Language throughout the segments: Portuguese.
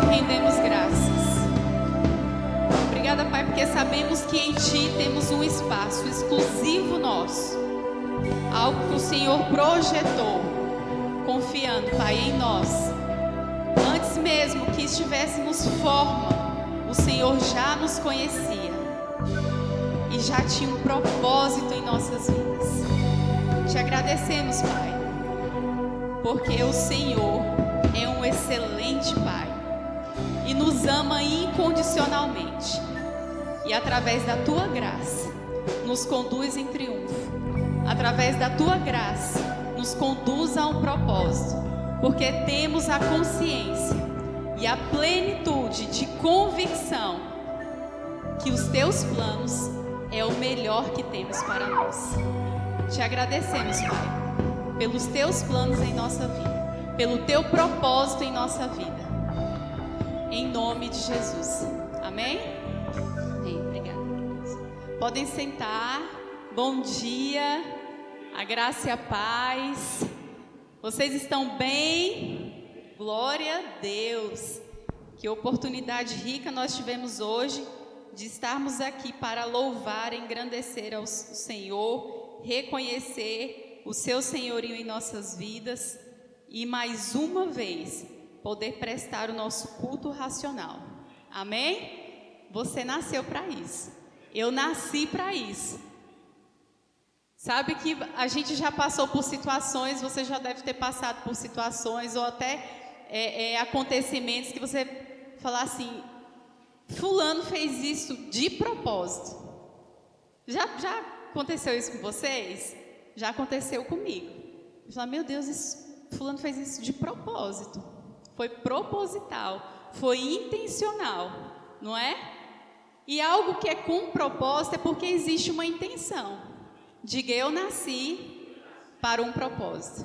rendemos graças. Obrigada, Pai, porque sabemos que em Ti temos um espaço exclusivo nosso. Algo que o Senhor projetou, confiando, Pai, em nós. Antes mesmo que estivéssemos forma, o Senhor já nos conhecia e já tinha um propósito em nossas vidas. Te agradecemos, Pai, porque o Senhor é um excelente Pai e nos ama incondicionalmente. E através da Tua graça, nos conduz em triunfo. Através da Tua graça, nos conduz a um propósito, porque temos a consciência e a plenitude de convicção que os Teus planos é o melhor que temos para nós. Te agradecemos, Pai, pelos Teus planos em nossa vida, pelo Teu propósito em nossa vida. Em nome de Jesus. Amém? Amém. Obrigada. Podem sentar. Bom dia. A graça e a paz. Vocês estão bem? Glória a Deus. Que oportunidade rica nós tivemos hoje de estarmos aqui para louvar, engrandecer ao Senhor, reconhecer o Seu senhorio em nossas vidas e mais uma vez poder prestar o nosso culto racional. Amém? Você nasceu para isso. Eu nasci para isso. Sabe que a gente já passou por situações, você já deve ter passado por situações ou até acontecimentos que você fala assim: fulano fez isso de propósito. Já aconteceu isso com vocês? Já aconteceu comigo. Eu falo: meu Deus, fulano fez isso de propósito. Foi proposital, foi intencional, não é? E algo que é com propósito é porque existe uma intenção. Diga: eu nasci para um propósito.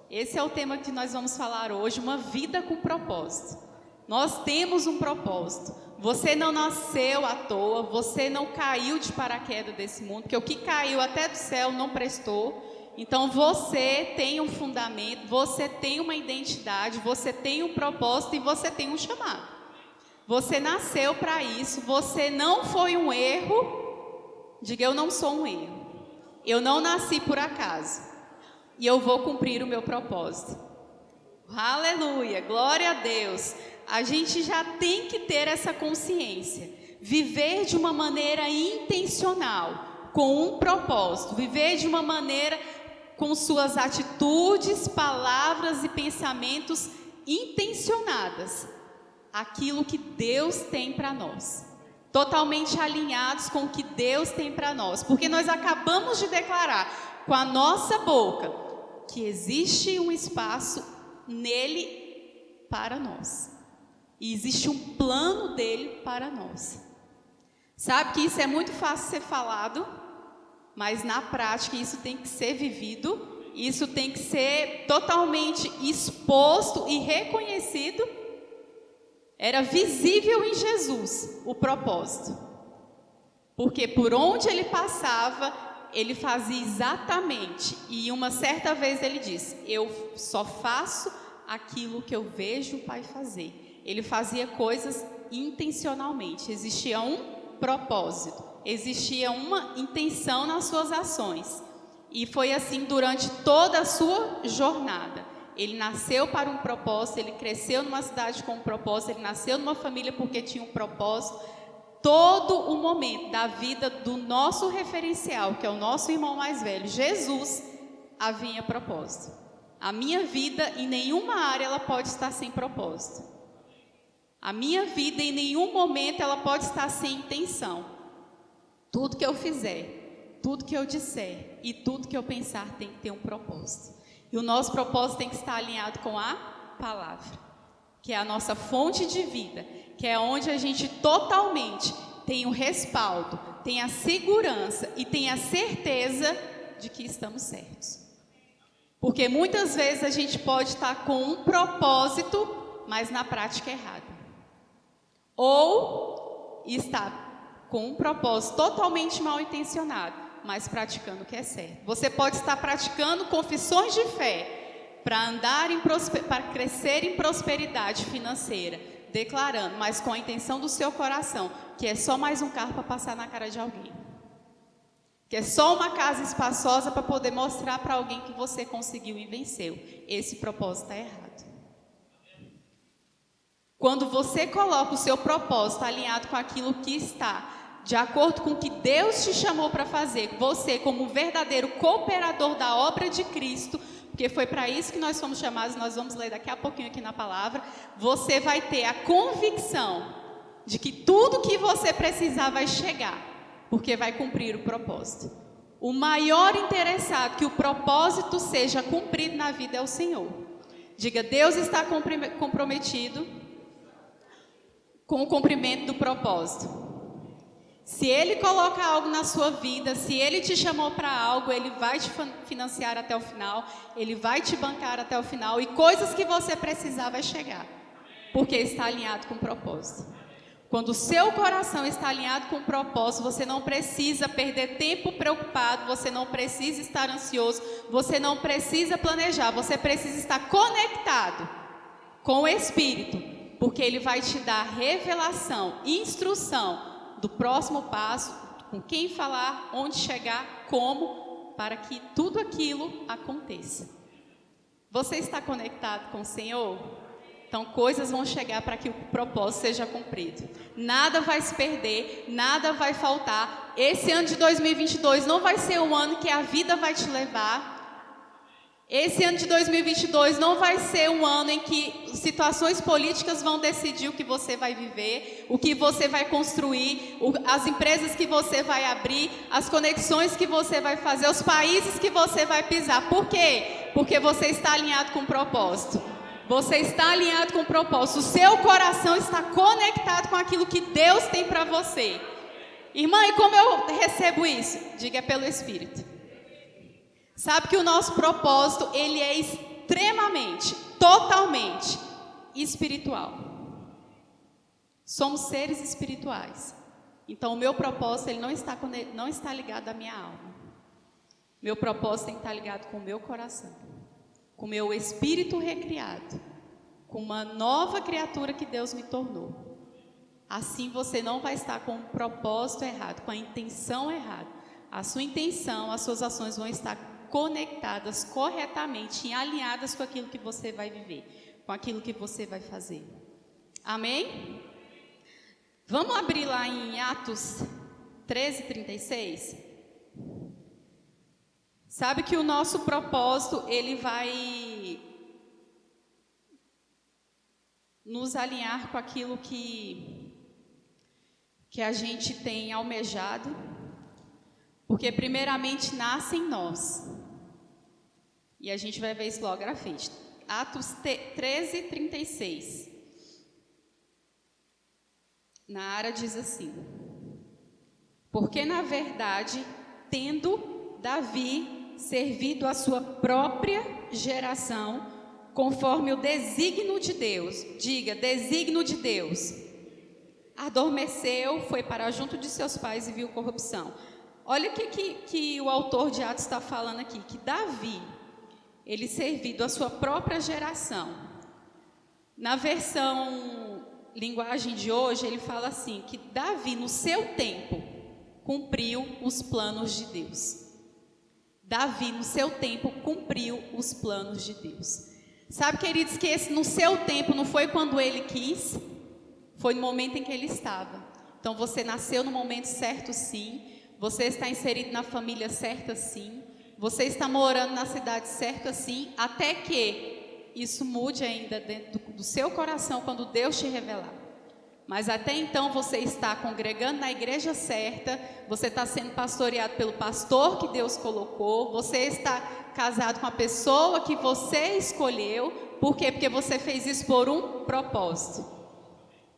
Esse é o tema que nós vamos falar hoje, uma vida com propósito. Nós temos um propósito. Você não nasceu à toa, você não caiu de paraquedas desse mundo, porque o que caiu até do céu não prestou. Então você tem um fundamento, você tem uma identidade, você tem um propósito e você tem um chamado. Você nasceu para isso, você não foi um erro. Diga: eu não sou um erro. Eu não nasci por acaso. E eu vou cumprir o meu propósito. Aleluia, glória a Deus. A gente já tem que ter essa consciência. Viver de uma maneira intencional, com um propósito. Viver de uma maneira com suas atitudes, palavras e pensamentos intencionadas. Aquilo que Deus tem para nós. Totalmente alinhados com o que Deus tem para nós. Porque nós acabamos de declarar com a nossa boca que existe um espaço nele para nós. E existe um plano dele para nós. Sabe que isso é muito fácil ser falado, mas na prática isso tem que ser vivido, isso tem que ser totalmente exposto e reconhecido. Era visível em Jesus o propósito, porque por onde ele passava, ele fazia exatamente, e uma certa vez ele disse: eu só faço aquilo que eu vejo o Pai fazer. Ele fazia coisas intencionalmente, existia um propósito, existia uma intenção nas suas ações, e foi assim durante toda a sua jornada. Ele nasceu para um propósito, ele cresceu numa cidade com um propósito, ele nasceu numa família porque tinha um propósito. Todo o momento da vida do nosso referencial, que é o nosso irmão mais velho, Jesus, havia propósito. A minha vida, em nenhuma área, ela pode estar sem propósito. A minha vida, em nenhum momento, ela pode estar sem intenção. Tudo que eu fizer, tudo que eu disser e tudo que eu pensar tem que ter um propósito. E o nosso propósito tem que estar alinhado com a palavra, que é a nossa fonte de vida, que é onde a gente totalmente tem o respaldo, tem a segurança e tem a certeza de que estamos certos. Porque muitas vezes a gente pode estar com um propósito, mas na prática errada. Ou estar com um propósito totalmente mal intencionado, mas praticando o que é certo. Você pode estar praticando confissões de fé para andar para crescer em prosperidade financeira, declarando, mas com a intenção do seu coração, que é só mais um carro para passar na cara de alguém. Que é só uma casa espaçosa para poder mostrar para alguém que você conseguiu e venceu. Esse propósito está errado. Quando você coloca o seu propósito alinhado com aquilo que está de acordo com o que Deus te chamou para fazer, você como um verdadeiro cooperador da obra de Cristo, porque foi para isso que nós fomos chamados, nós vamos ler daqui a pouquinho aqui na palavra, você vai ter a convicção de que tudo que você precisar vai chegar, porque vai cumprir o propósito. O maior interessado que o propósito seja cumprido na vida é o Senhor. Diga, Deus está comprometido com o cumprimento do propósito. Se Ele coloca algo na sua vida, se Ele te chamou para algo, Ele vai te financiar até o final, Ele vai te bancar até o final, e coisas que você precisar vai chegar, porque está alinhado com o propósito. Quando o seu coração está alinhado com o propósito, você não precisa perder tempo preocupado, você não precisa estar ansioso, você não precisa planejar, você precisa estar conectado com o Espírito, porque Ele vai te dar revelação, instrução do próximo passo, com quem falar, onde chegar, como, para que tudo aquilo aconteça. Você está conectado com o Senhor? Então coisas vão chegar para que o propósito seja cumprido. Nada vai se perder, nada vai faltar. Esse ano de 2022 não vai ser um ano que a vida vai te levar. Esse ano de 2022 não vai ser um ano em que situações políticas vão decidir o que você vai viver, o que você vai construir, as empresas que você vai abrir, as conexões que você vai fazer, os países que você vai pisar. Por quê? Porque você está alinhado com o propósito. Você está alinhado com o propósito. O seu coração está conectado com aquilo que Deus tem para você. Irmã, e como eu recebo isso? Diga, é pelo Espírito. Sabe que o nosso propósito, ele é extremamente, totalmente espiritual. Somos seres espirituais. Então, o meu propósito, ele não está ligado à minha alma. Meu propósito tem que estar ligado com o meu coração, com o meu espírito recriado, com uma nova criatura que Deus me tornou. Assim, você não vai estar com o propósito errado, com a intenção errada. A sua intenção, as suas ações vão estar conectadas corretamente e alinhadas com aquilo que você vai viver, com aquilo que você vai fazer. Amém? Vamos abrir lá em Atos 13:36. Sabe que o nosso propósito, ele vai nos alinhar com aquilo que a gente tem almejado, porque primeiramente nasce em nós. E a gente vai ver isso logo à frente. Atos 13:36. Na área diz assim: porque na verdade, tendo Davi servido a sua própria geração, conforme o desígnio de Deus, diga, desígnio de Deus, adormeceu, foi para junto de seus pais e viu corrupção. Olha o que o autor de Atos está falando aqui, que Davi, ele servido a sua própria geração. Na versão linguagem de hoje, ele fala assim, que Davi, no seu tempo, cumpriu os planos de Deus. Davi, no seu tempo, cumpriu os planos de Deus. Sabe, queridos, que esse no seu tempo não foi quando ele quis, foi no momento em que ele estava. Então, você nasceu no momento certo, sim. Você está inserido na família certa, sim. Você está morando na cidade certa, sim. Até que isso mude ainda dentro do seu coração quando Deus te revelar. Mas até então você está congregando na igreja certa, você está sendo pastoreado pelo pastor que Deus colocou, você está casado com a pessoa que você escolheu. Por quê? Porque você fez isso por um propósito.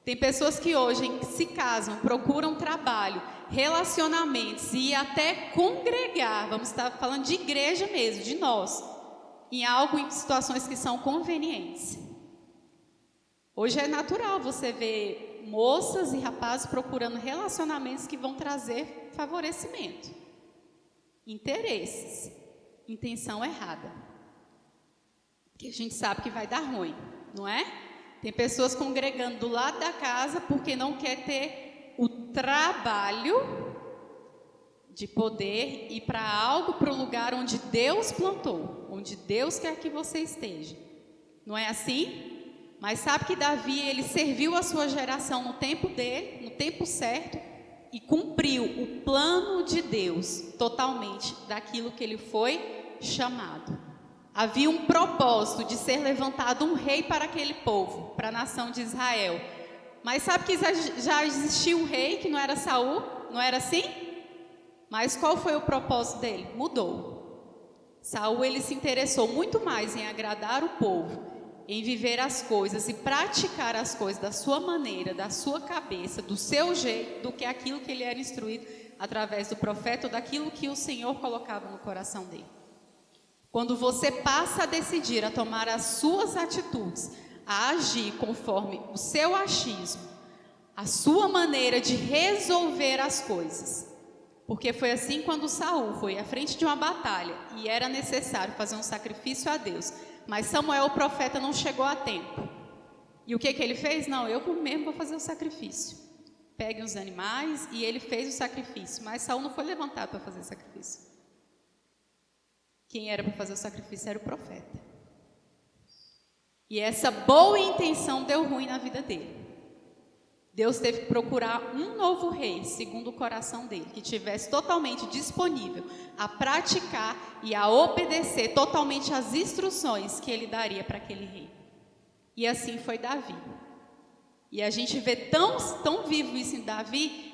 Tem pessoas que hoje se casam, procuram trabalho, relacionamentos e até congregar, vamos estar falando de igreja mesmo, de nós, em algo, em situações que são convenientes. Hoje é natural você ver moças e rapazes procurando relacionamentos que vão trazer favorecimento, interesses, intenção errada, que a gente sabe que vai dar ruim, não é? Tem pessoas congregando do lado da casa porque não quer ter o trabalho de poder ir para algo, para o lugar onde Deus plantou, onde Deus quer que você esteja. Não é assim? Mas sabe que Davi, ele serviu a sua geração no tempo dele, no tempo certo, e cumpriu o plano de Deus totalmente daquilo que ele foi chamado. Havia um propósito de ser levantado um rei para aquele povo, para a nação de Israel. Mas sabe que já existia um rei que não era Saul? Não era assim? Mas qual foi o propósito dele? Mudou. Saul, ele se interessou muito mais em agradar o povo, em viver as coisas e praticar as coisas da sua maneira, da sua cabeça, do seu jeito, do que aquilo que ele era instruído através do profeta, ou daquilo que o Senhor colocava no coração dele. Quando você passa a decidir, a tomar as suas atitudes, a agir conforme o seu achismo, a sua maneira de resolver as coisas. Porque foi assim quando Saul foi à frente de uma batalha e era necessário fazer um sacrifício a Deus. Mas Samuel, o profeta, não chegou a tempo. E o que ele fez? Não, eu mesmo vou fazer o sacrifício. Pegue os animais e ele fez o sacrifício. Mas Saul não foi levantado para fazer o sacrifício. Quem era para fazer o sacrifício era o profeta. E essa boa intenção deu ruim na vida dele. Deus teve que procurar um novo rei, segundo o coração dele, que tivesse totalmente disponível a praticar e a obedecer totalmente às instruções que ele daria para aquele rei. E assim foi Davi. E a gente vê tão vivo isso em Davi,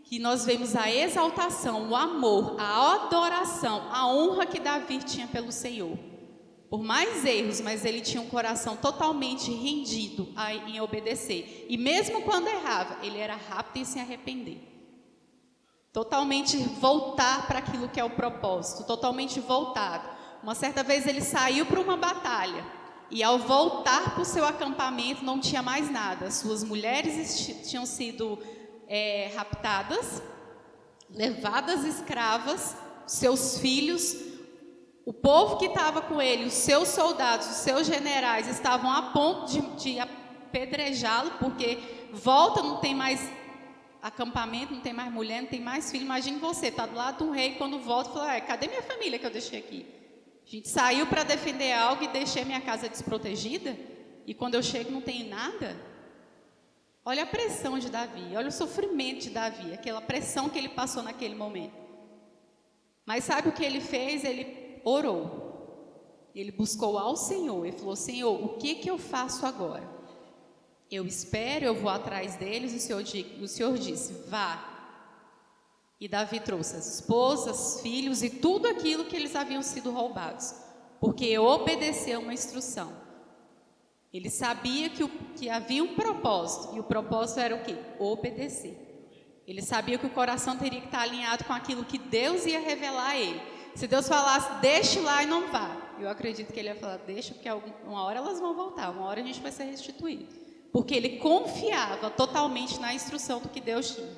que nós vemos a exaltação, o amor, a adoração, a honra que Davi tinha pelo Senhor. Por mais erros, mas ele tinha um coração totalmente rendido em obedecer. E mesmo quando errava, ele era rápido em se arrepender. Totalmente voltar para aquilo que é o propósito, totalmente voltado. Uma certa vez ele saiu para uma batalha e ao voltar para o seu acampamento não tinha mais nada. Suas mulheres tinham sido raptadas, levadas escravas, seus filhos, o povo que estava com ele, os seus soldados, os seus generais estavam a ponto de apedrejá-lo, porque volta, não tem mais acampamento, não tem mais mulher, não tem mais filho. Imagine você, está do lado de um rei, quando volta, fala, cadê minha família que eu deixei aqui? A gente saiu para defender algo e deixei minha casa desprotegida, e quando eu chego não tem nada. Olha a pressão de Davi, olha o sofrimento de Davi, aquela pressão que ele passou naquele momento. Mas sabe o que ele fez? Ele orou, ele buscou ao Senhor, ele falou, Senhor, o que eu faço agora? Eu espero, eu vou atrás deles, o Senhor disse, vá. E Davi trouxe as esposas, filhos e tudo aquilo que eles haviam sido roubados, porque obedeceu uma instrução. Ele sabia que havia um propósito, e o propósito era o quê? Obedecer. Ele sabia que o coração teria que estar alinhado com aquilo que Deus ia revelar a ele. Se Deus falasse, deixe lá e não vá, eu acredito que ele ia falar, deixa, porque uma hora elas vão voltar, uma hora a gente vai ser restituído. Porque ele confiava totalmente na instrução do que Deus tinha.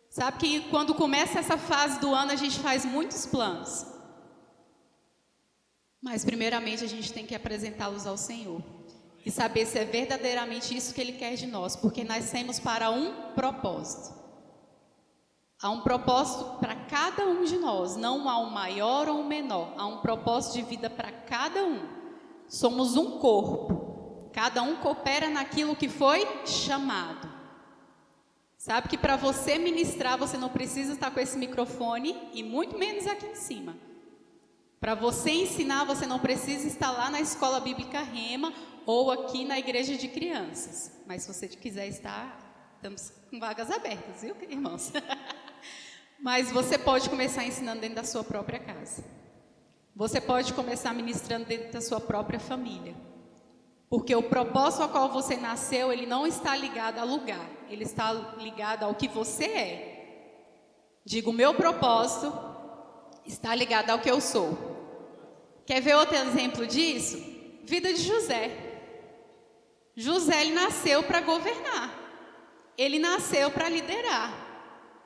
Sabe que quando começa essa fase do ano, a gente faz muitos planos. Mas primeiramente a gente tem que apresentá-los ao Senhor. E saber se é verdadeiramente isso que Ele quer de nós. Porque nascemos para um propósito. Há um propósito para cada um de nós. Não há um maior ou um menor. Há um propósito de vida para cada um. Somos um corpo. Cada um coopera naquilo que foi chamado. Sabe que para você ministrar, você não precisa estar com esse microfone. E muito menos aqui em cima. Para você ensinar, você não precisa estar lá na escola bíblica Rema ou aqui na igreja de crianças. Mas se você quiser estar, estamos com vagas abertas, viu, irmãos? Mas você pode começar ensinando dentro da sua própria casa. Você pode começar ministrando dentro da sua própria família. Porque o propósito ao qual você nasceu, ele não está ligado a lugar. Ele está ligado ao que você é. Digo, o meu propósito está ligado ao que eu sou. Quer ver outro exemplo disso? Vida de José. José, ele nasceu para governar. Ele nasceu para liderar.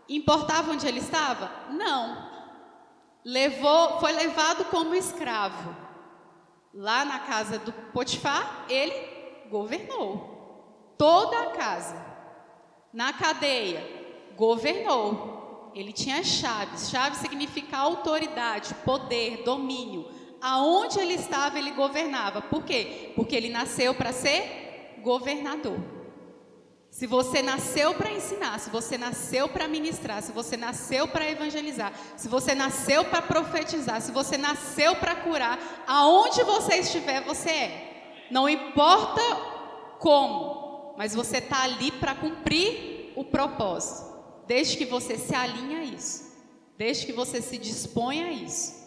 Importava onde ele estava? Não. Foi levado como escravo. Lá na casa do Potifar, ele Governou. Toda a casa. Na cadeia, governou. Ele tinha chaves. Chave significa autoridade, poder, domínio. Aonde ele estava, ele governava. Por quê? Porque ele nasceu para ser governador. Se você nasceu para ensinar, se você nasceu para ministrar, se você nasceu para evangelizar, se você nasceu para profetizar, se você nasceu para curar, aonde você estiver, você é. Não importa como, mas você está ali para cumprir o propósito. Desde que você se alinhe a isso. Desde que você se disponha a isso.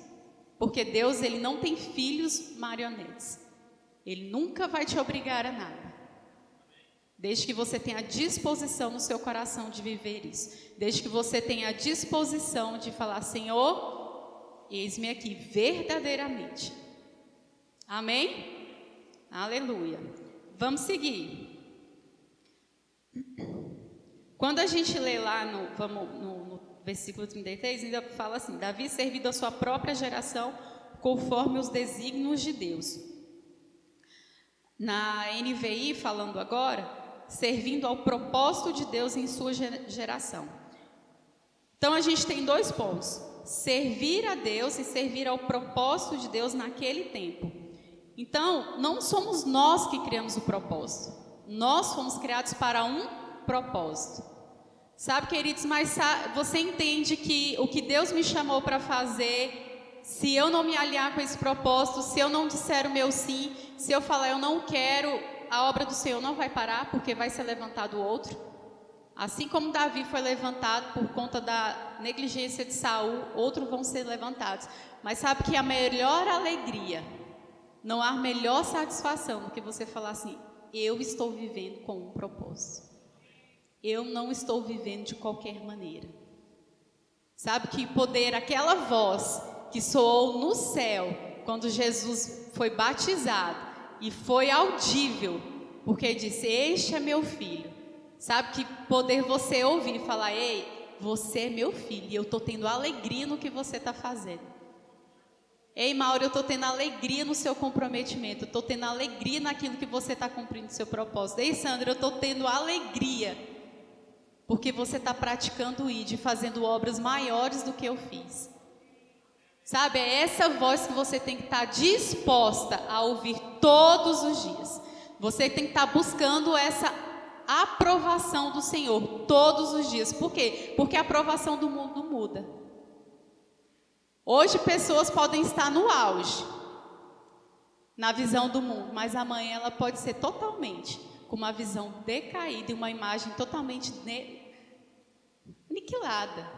Porque Deus, Ele não tem filhos marionetes. Ele nunca vai te obrigar a nada. Desde que você tenha a disposição no seu coração de viver isso. Desde que você tenha a disposição de falar, Senhor, eis-me aqui verdadeiramente. Amém? Aleluia. Vamos seguir. Quando a gente lê lá no versículo 33, ainda fala assim, Davi servido a sua própria geração conforme os desígnios de Deus. Na NVI, falando agora, servindo ao propósito de Deus em sua geração. Então a gente tem 2 pontos: servir a Deus e servir ao propósito de Deus naquele tempo. Então, não somos nós que criamos o propósito, nós fomos criados para um propósito. Sabe, queridos, mas você entende que o que Deus me chamou para fazer, se eu não me alinhar com esse propósito, se eu não disser o meu sim, se eu falar eu não quero, a obra do Senhor não vai parar, porque vai ser levantado outro. Assim como Davi foi levantado por conta da negligência de Saul, outros vão ser levantados. Mas sabe que a melhor alegria, não há melhor satisfação do que você falar assim, eu estou vivendo com um propósito. Eu não estou vivendo de qualquer maneira. Sabe que poder, aquela voz que soou no céu, quando Jesus foi batizado, e foi audível, porque disse, este é meu filho. Sabe que poder você ouvir e falar, ei, você é meu filho, e eu estou tendo alegria no que você está fazendo. Ei, Mauro, eu estou tendo alegria no seu comprometimento, eu estou tendo alegria naquilo que você está cumprindo o seu propósito. Ei, Sandra, eu estou tendo alegria, porque você está praticando o ID, fazendo obras maiores do que eu fiz. Sabe, é essa voz que você tem que estar disposta a ouvir todos os dias. Você tem que estar buscando essa aprovação do Senhor todos os dias. Por quê? Porque a aprovação do mundo muda. Hoje pessoas podem estar no auge, na visão do mundo, mas amanhã ela pode ser totalmente com uma visão decaída e uma imagem totalmente aniquilada,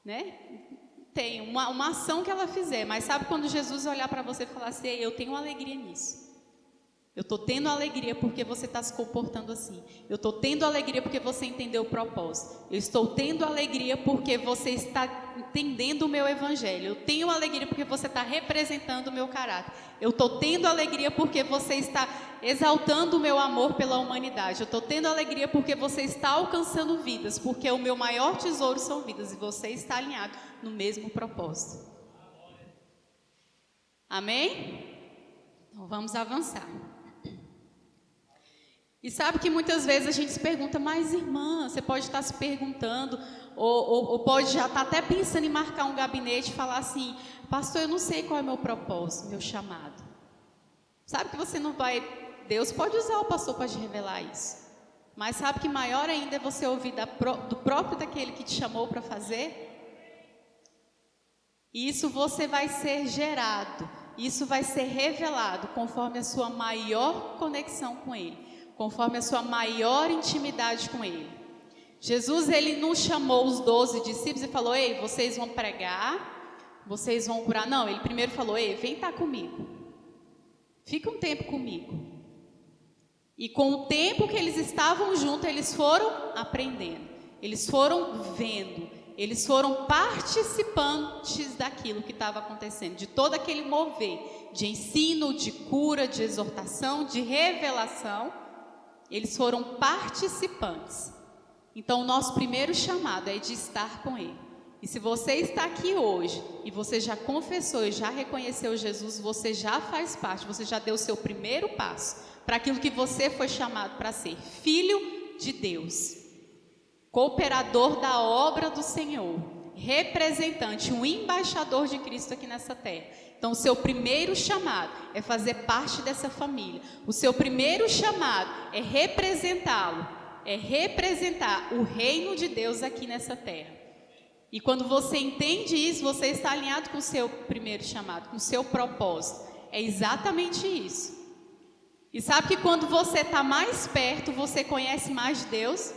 né? Tem uma ação que ela fizer, mas sabe quando Jesus olhar para você e falar assim, eu tenho alegria nisso. Eu estou tendo alegria porque você está se comportando assim. Eu estou tendo alegria porque você entendeu o propósito. Eu estou tendo alegria porque você está entendendo o meu evangelho. Eu tenho alegria porque você está representando o meu caráter. Eu estou tendo alegria porque você está exaltando o meu amor pela humanidade. Eu estou tendo alegria porque você está alcançando vidas, porque o meu maior tesouro são vidas e você está alinhado no mesmo propósito. Amém? Então vamos avançar. E sabe que muitas vezes a gente se pergunta, mas irmã, você pode estar se perguntando, ou pode já estar até pensando em marcar um gabinete e falar assim, pastor, eu não sei qual é o meu propósito, meu chamado. Sabe que você não vai, Deus pode usar o pastor para te revelar isso. Mas sabe que maior ainda é você ouvir do próprio daquele que te chamou para fazer? Isso você vai ser gerado, isso vai ser revelado conforme a sua maior conexão com Ele. Conforme a sua maior intimidade com Ele. Jesus, Ele não chamou os 12 discípulos e falou, ei, vocês vão pregar, vocês vão curar. Não, Ele primeiro falou, ei, vem estar comigo. Fica um tempo comigo. E com o tempo que eles estavam juntos, eles foram aprendendo. Eles foram vendo. Eles foram participantes daquilo que estava acontecendo. De todo aquele mover de ensino, de cura, de exortação, de revelação. Eles foram participantes. Então, o nosso primeiro chamado é de estar com Ele. E se você está aqui hoje e você já confessou e já reconheceu Jesus, você já faz parte, você já deu o seu primeiro passo para aquilo que você foi chamado para ser, filho de Deus, cooperador da obra do Senhor, representante, um embaixador de Cristo aqui nessa terra. Então, o seu primeiro chamado é fazer parte dessa família. O seu primeiro chamado é representá-lo, é representar o reino de Deus aqui nessa terra. E quando você entende isso, você está alinhado com o seu primeiro chamado, com o seu propósito. É exatamente isso. E sabe que quando você está mais perto, você conhece mais de Deus?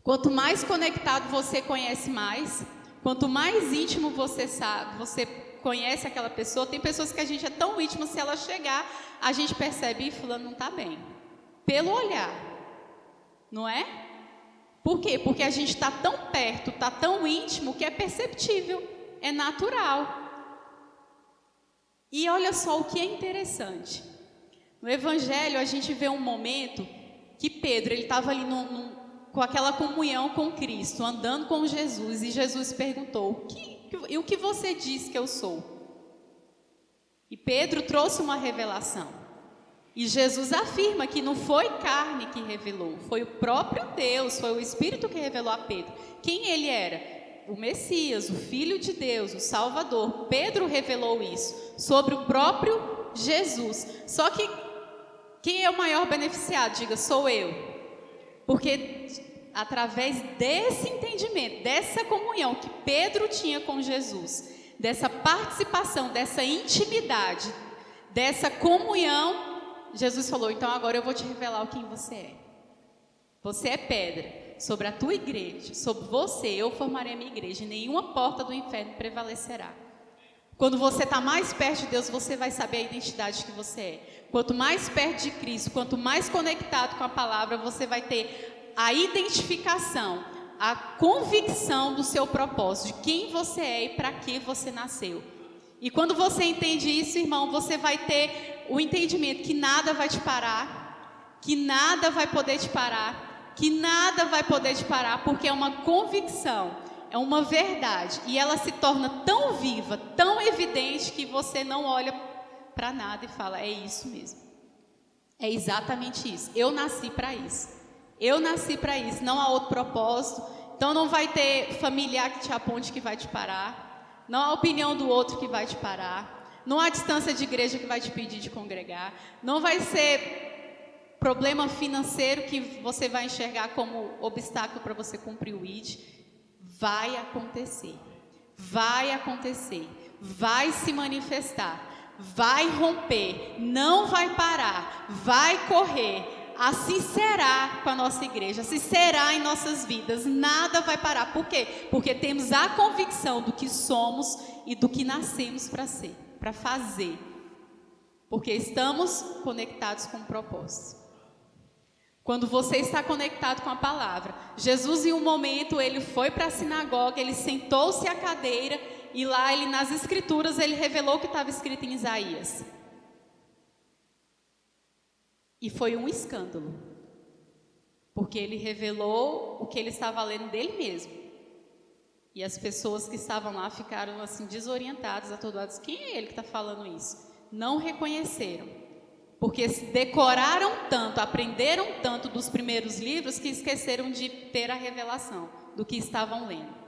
Quanto mais conectado você conhece mais, quanto mais íntimo você sabe, você conhece aquela pessoa. Tem pessoas que a gente é tão íntimo, se ela chegar, a gente percebe, fulano não está bem. Pelo olhar, não é? Por quê? Porque a gente está tão perto, está tão íntimo, que é perceptível, é natural. E olha só o que é interessante. No Evangelho, a gente vê um momento que Pedro, ele estava ali com aquela comunhão com Cristo, andando com Jesus, e Jesus perguntou, e o que você diz que eu sou? E Pedro trouxe uma revelação. E Jesus afirma que não foi carne que revelou, foi o próprio Deus, foi o Espírito que revelou a Pedro. Quem ele era? O Messias, o Filho de Deus, o Salvador. Pedro revelou isso sobre o próprio Jesus. Só que quem é o maior beneficiado? Diga, sou eu. Porque através desse entendimento, dessa comunhão que Pedro tinha com Jesus, dessa participação, dessa intimidade, dessa comunhão, Jesus falou, então agora eu vou te revelar quem você é. Você é pedra. Sobre a tua igreja, sobre você, eu formarei a minha igreja. E nenhuma porta do inferno prevalecerá. Quando você está mais perto de Deus, você vai saber a identidade que você é. Quanto mais perto de Cristo, quanto mais conectado com a palavra, você vai ter a identificação, a convicção do seu propósito, de quem você é e para que você nasceu. E quando você entende isso, irmão, você vai ter o entendimento que nada vai te parar, que nada vai poder te parar, que nada vai poder te parar, porque é uma convicção, é uma verdade, e ela se torna tão viva, tão evidente, que você não olha para nada e fala, é isso mesmo, é exatamente isso, eu nasci para isso, não há outro propósito. Então não vai ter familiar que te aponte que vai te parar, não há opinião do outro que vai te parar, não há distância de igreja que vai te pedir de congregar, não vai ser problema financeiro que você vai enxergar como obstáculo para você cumprir o ID. Vai acontecer, vai se manifestar, vai romper, não vai parar, vai correr. Assim será com a nossa igreja, assim será em nossas vidas, nada vai parar. Por quê? Porque temos a convicção do que somos e do que nascemos para ser, para fazer, porque estamos conectados com o propósito. Quando você está conectado com a palavra, Jesus em um momento ele foi para a sinagoga, ele sentou-se à cadeira e lá ele nas escrituras ele revelou o que estava escrito em Isaías. E foi um escândalo, porque ele revelou o que ele estava lendo dele mesmo. E as pessoas que estavam lá ficaram assim desorientadas, atordoadas. Quem é ele que está falando isso? Não reconheceram, porque decoraram tanto, aprenderam tanto dos primeiros livros que esqueceram de ter a revelação do que estavam lendo.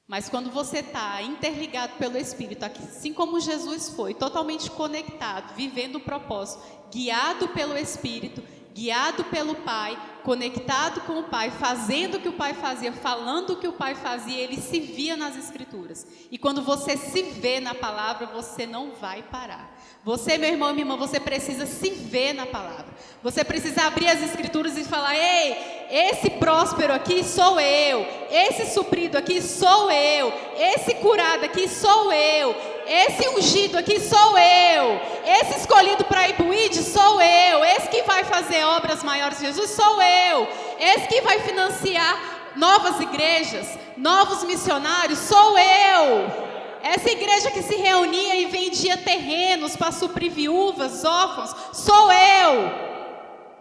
Mas quando você está interligado pelo Espírito, assim como Jesus foi, totalmente conectado, vivendo o propósito, guiado pelo Espírito, guiado pelo Pai, conectado com o Pai, fazendo o que o Pai fazia, falando o que o Pai fazia, ele se via nas Escrituras. E quando você se vê na palavra, você não vai parar. Você, meu irmão e minha irmã, você precisa se ver na palavra. Você precisa abrir as Escrituras e falar, ei, esse próspero aqui sou eu, esse suprido aqui sou eu, esse curado aqui sou eu, esse ungido aqui sou eu, esse escolhido para ir para o ID sou eu, esse que vai fazer obras maiores de Jesus sou eu, esse que vai financiar novas igrejas, novos missionários sou eu. Essa igreja que se reunia e vendia terrenos para suprir viúvas, órfãos, sou eu.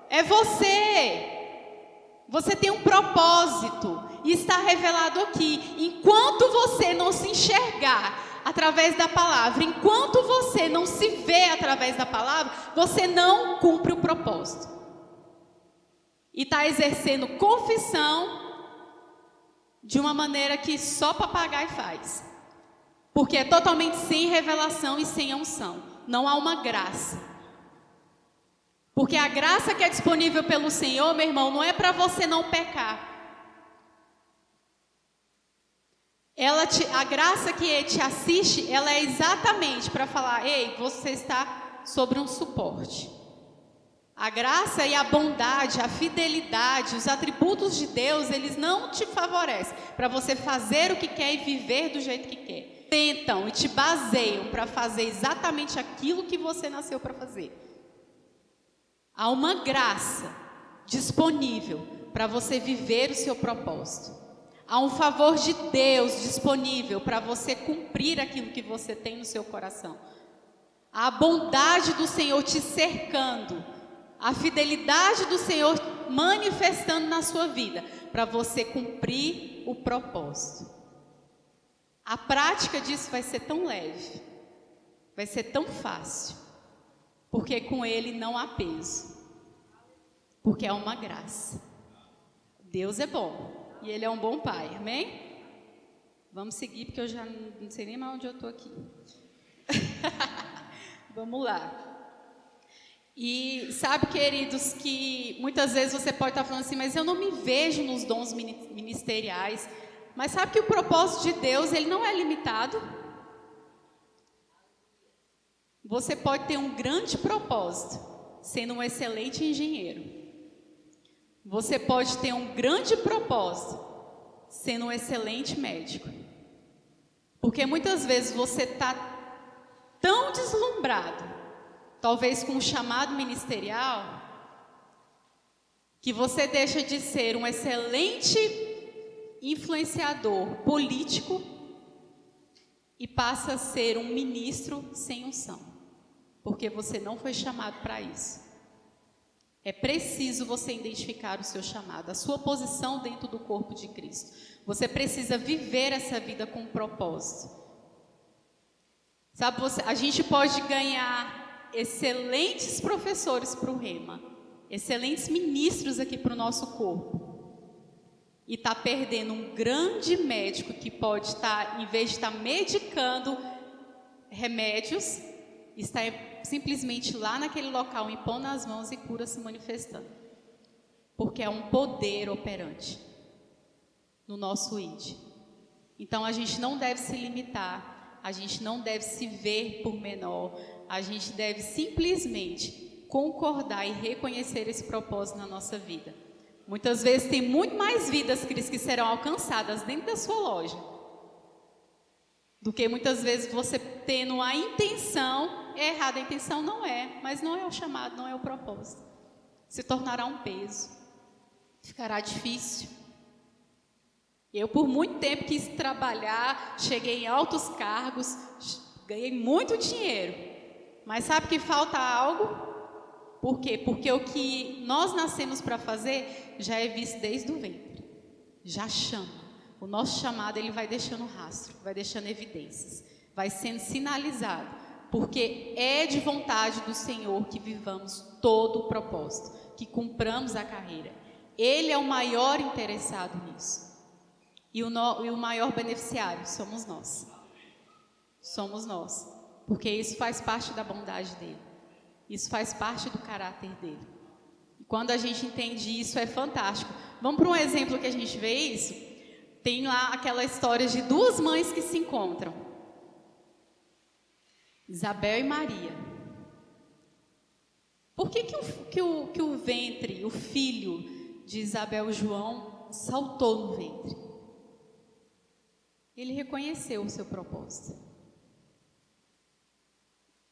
É você. Você tem um propósito e está revelado aqui. Enquanto você não se enxergar através da palavra, enquanto você não se vê através da palavra, você não cumpre o propósito. E está exercendo confissão de uma maneira que só papagaio faz. Porque é totalmente sem revelação e sem unção. Não há uma graça. Porque a graça que é disponível pelo Senhor, meu irmão, não é para você não pecar. A graça que te assiste, ela é exatamente para falar: ei, você está sobre um suporte. A graça e a bondade, a fidelidade, os atributos de Deus, eles não te favorecem para você fazer o que quer e viver do jeito que quer. Tentam e te baseiam para fazer exatamente aquilo que você nasceu para fazer. Há uma graça disponível para você viver o seu propósito. Há um favor de Deus disponível para você cumprir aquilo que você tem no seu coração. Há a bondade do Senhor te cercando. A fidelidade do Senhor manifestando na sua vida para você cumprir o propósito. A prática disso vai ser tão leve, vai ser tão fácil, porque com Ele não há peso, porque é uma graça. Deus é bom e Ele é um bom Pai, amém? Vamos seguir, porque eu já não sei nem mais onde eu estou aqui. Vamos lá. E sabe, queridos, que muitas vezes você pode estar falando assim: mas eu não me vejo nos dons ministeriais. Mas sabe que o propósito de Deus, ele não é limitado? Você pode ter um grande propósito sendo um excelente engenheiro. Você pode ter um grande propósito sendo um excelente médico. Porque muitas vezes você está tão deslumbrado, talvez com o chamado ministerial, que você deixa de ser um excelente influenciador político e passa a ser um ministro sem unção, porque você não foi chamado para isso. É preciso você identificar o seu chamado, a sua posição dentro do corpo de Cristo. Você precisa viver essa vida com propósito. Sabe, a gente pode ganhar excelentes professores para o Rema, excelentes ministros aqui para o nosso corpo, e está perdendo um grande médico que pode estar, em vez de estar medicando remédios, está simplesmente lá naquele local, impondo as mãos e cura se manifestando. Porque é um poder operante no nosso id. Então a gente não deve se limitar, a gente não deve se ver por menor, a gente deve simplesmente concordar e reconhecer esse propósito na nossa vida. Muitas vezes tem muito mais vidas, Cris, que serão alcançadas dentro da sua loja, do que muitas vezes você tendo a intenção errada. A intenção não é, mas não é o chamado, não é o propósito. Se tornará um peso, ficará difícil. Eu por muito tempo quis trabalhar, cheguei em altos cargos, ganhei muito dinheiro, mas sabe que falta algo? Por quê? Porque o que nós nascemos para fazer já é visto desde o ventre, já chama. O nosso chamado, ele vai deixando rastro, vai deixando evidências, vai sendo sinalizado, porque é de vontade do Senhor que vivamos todo o propósito, que cumpramos a carreira. Ele é o maior interessado nisso. E o maior beneficiário somos nós. Somos nós, porque isso faz parte da bondade dele. Isso faz parte do caráter dele. E quando a gente entende isso, é fantástico. Vamos para um exemplo que a gente vê isso? Tem lá aquela história de duas mães que se encontram. Isabel e Maria. Por que o ventre, o filho de Isabel e João saltou no ventre? Ele reconheceu o seu propósito.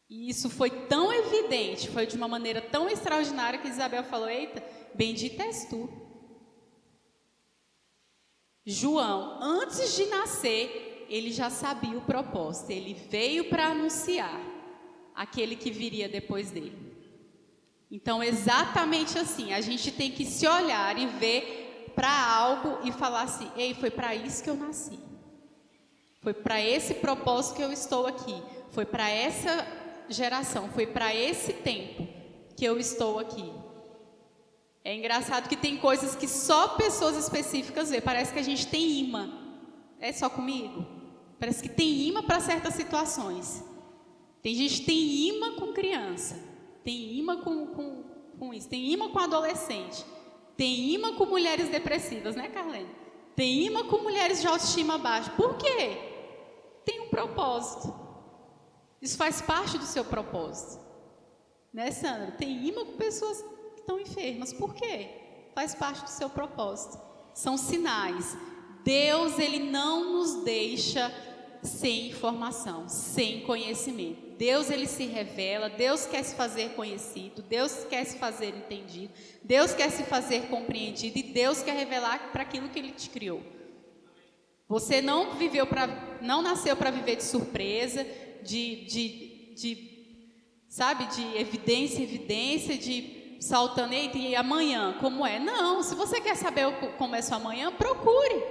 E isso foi tão evidente, foi de uma maneira tão extraordinária que Isabel falou: eita, bendita és tu. João, antes de nascer, ele já sabia o propósito. Ele veio para anunciar aquele que viria depois dele. Então, exatamente assim, a gente tem que se olhar e ver para algo e falar assim: ei, foi para isso que eu nasci. Foi para esse propósito que eu estou aqui. Foi para essa geração, foi para esse tempo que eu estou aqui. É engraçado que tem coisas que só pessoas específicas vê. Parece que a gente tem imã. É só comigo? Parece que tem imã para certas situações. Tem gente que tem imã com criança. Tem imã com isso. Tem imã com adolescente. Tem imã com mulheres depressivas, né, Carlene? Tem imã com mulheres de autoestima baixa. Por quê? Tem um propósito. Isso faz parte do seu propósito. Né, Sandra? Tem imã com pessoas que estão enfermas. Por quê? Faz parte do seu propósito. São sinais. Deus, Ele não nos deixa sem informação, sem conhecimento. Deus, Ele se revela, Deus quer se fazer conhecido, Deus quer se fazer entendido, Deus quer se fazer compreendido e Deus quer revelar para aquilo que Ele te criou. Você não nasceu para viver de surpresa, sabe, de evidência em evidência, de saltando, e amanhã, como é? Não, se você quer saber como é sua amanhã, procure.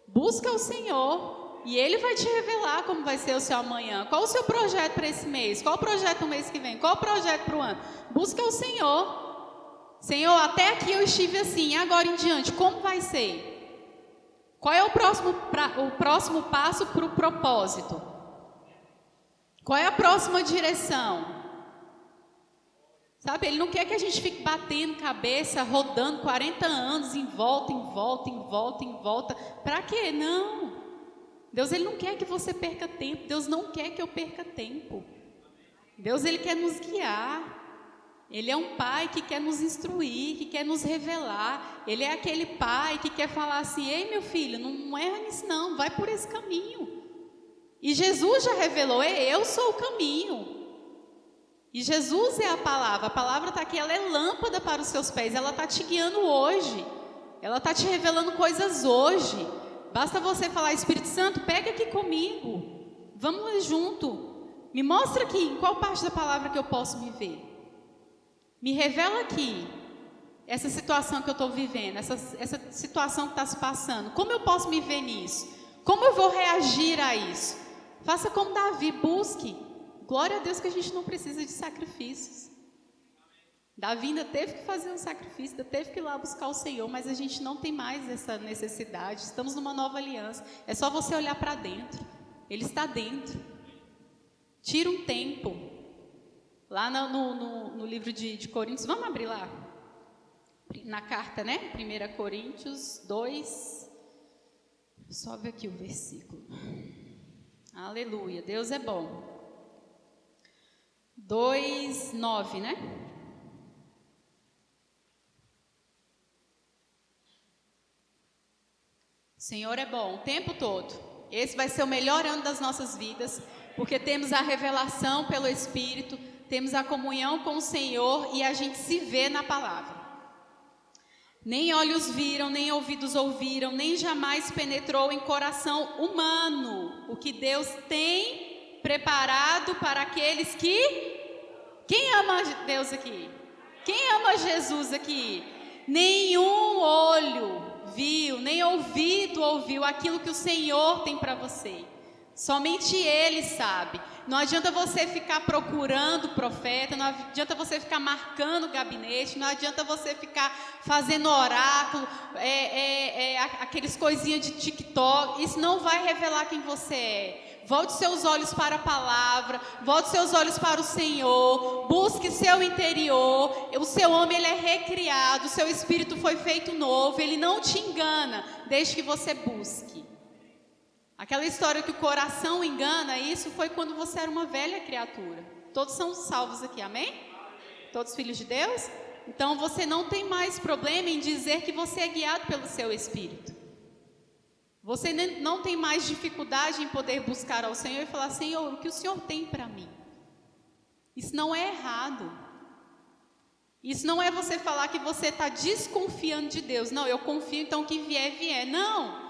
Busca o Senhor. E Ele vai te revelar como vai ser o seu amanhã. Qual o seu projeto para esse mês? Qual o projeto no mês que vem? Qual o projeto para o ano? Busca o Senhor. Senhor, até aqui eu estive assim, e agora em diante, como vai ser? Qual é o próximo passo para o propósito? Qual é a próxima direção? Sabe, Ele não quer que a gente fique batendo cabeça, rodando 40 anos em volta. Para quê? Não. Deus, Ele não quer que você perca tempo. Deus não quer que eu perca tempo. Deus, Ele quer nos guiar. Ele é um pai que quer nos instruir, que quer nos revelar. Ele é aquele pai que quer falar assim: ei, meu filho, não erra nisso não, vai por esse caminho. E Jesus já revelou: eu sou o caminho. E Jesus é a palavra está aqui, ela é lâmpada para os seus pés, ela está te guiando hoje. Ela está te revelando coisas hoje. Basta você falar: Espírito Santo, pega aqui comigo, vamos junto, me mostra aqui, em qual parte da palavra que eu posso me ver, me revela aqui, essa situação que eu estou vivendo, essa situação que está se passando, como eu posso me ver nisso, como eu vou reagir a isso? Faça como Davi, busque. Glória a Deus que a gente não precisa de sacrifícios. Davi ainda teve que fazer um sacrifício, ainda teve que ir lá buscar o Senhor, mas a gente não tem mais essa necessidade. Estamos numa nova aliança. É só você olhar para dentro. Ele está dentro. Tira um tempo. Lá no livro de Coríntios, vamos abrir lá? Na carta, né? 1 Coríntios 2. Só ver aqui o versículo. Aleluia, Deus é bom. 2:9, né? O Senhor é bom o tempo todo. Esse vai ser o melhor ano das nossas vidas, porque temos a revelação pelo Espírito, temos a comunhão com o Senhor e a gente se vê na palavra. Nem olhos viram, nem ouvidos ouviram, nem jamais penetrou em coração humano o que Deus tem preparado para aqueles que... Quem ama Deus aqui? Quem ama Jesus aqui? Nenhum olho viu, nem ouvido ouviu aquilo que o Senhor tem para você. Somente Ele sabe. Não adianta você ficar procurando profeta, não adianta você ficar marcando gabinete, não adianta você ficar fazendo oráculo, aqueles coisinhas de TikTok. Isso não vai revelar quem você é. Volte seus olhos para a palavra, volte seus olhos para o Senhor, busque seu interior. O seu homem, ele é recriado, o seu espírito foi feito novo, ele não te engana, desde que você busque. Aquela história que o coração engana, isso foi quando você era uma velha criatura. Todos são salvos aqui, amém? Todos filhos de Deus? Então você não tem mais problema em dizer que você é guiado pelo seu espírito. Você não tem mais dificuldade em poder buscar ao Senhor e falar: Senhor, o que o Senhor tem para mim? Isso não é errado. Isso não é você falar que você está desconfiando de Deus. Não, eu confio, então o que vier, vier. Não.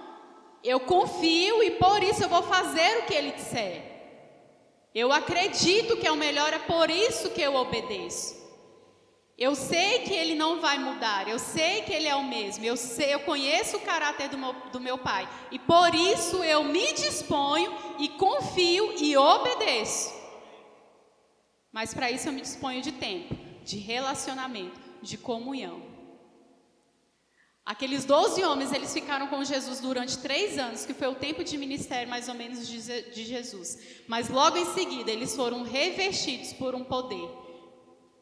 Eu confio e por isso eu vou fazer o que Ele disser. Eu acredito que é o melhor, é por isso que eu obedeço. Eu sei que ele não vai mudar, eu sei que ele é o mesmo, eu conheço o caráter do meu pai. E por isso eu me disponho e confio e obedeço. Mas para isso eu me disponho de tempo, de relacionamento, de comunhão. Aqueles 12 homens, eles ficaram com Jesus durante 3 anos, que foi o tempo de ministério mais ou menos de Jesus. Mas logo em seguida, eles foram revestidos por um poder.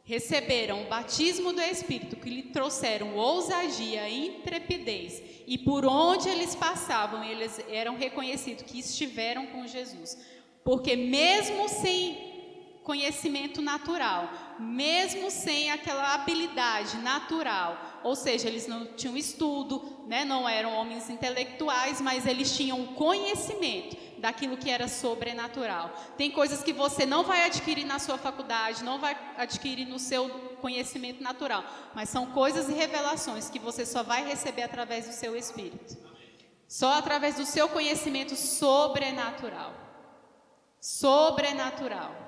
Receberam o batismo do Espírito, que lhe trouxeram ousadia e intrepidez. E por onde eles passavam, eles eram reconhecidos que estiveram com Jesus. Porque mesmo sem conhecimento natural, mesmo sem aquela habilidade natural, ou seja, eles não tinham estudo, né, não eram homens intelectuais, mas eles tinham conhecimento daquilo que era sobrenatural. Tem coisas que você não vai adquirir na sua faculdade, não vai adquirir no seu conhecimento natural, mas são coisas e revelações que você só vai receber através do seu espírito. Só através do seu conhecimento sobrenatural. Sobrenatural.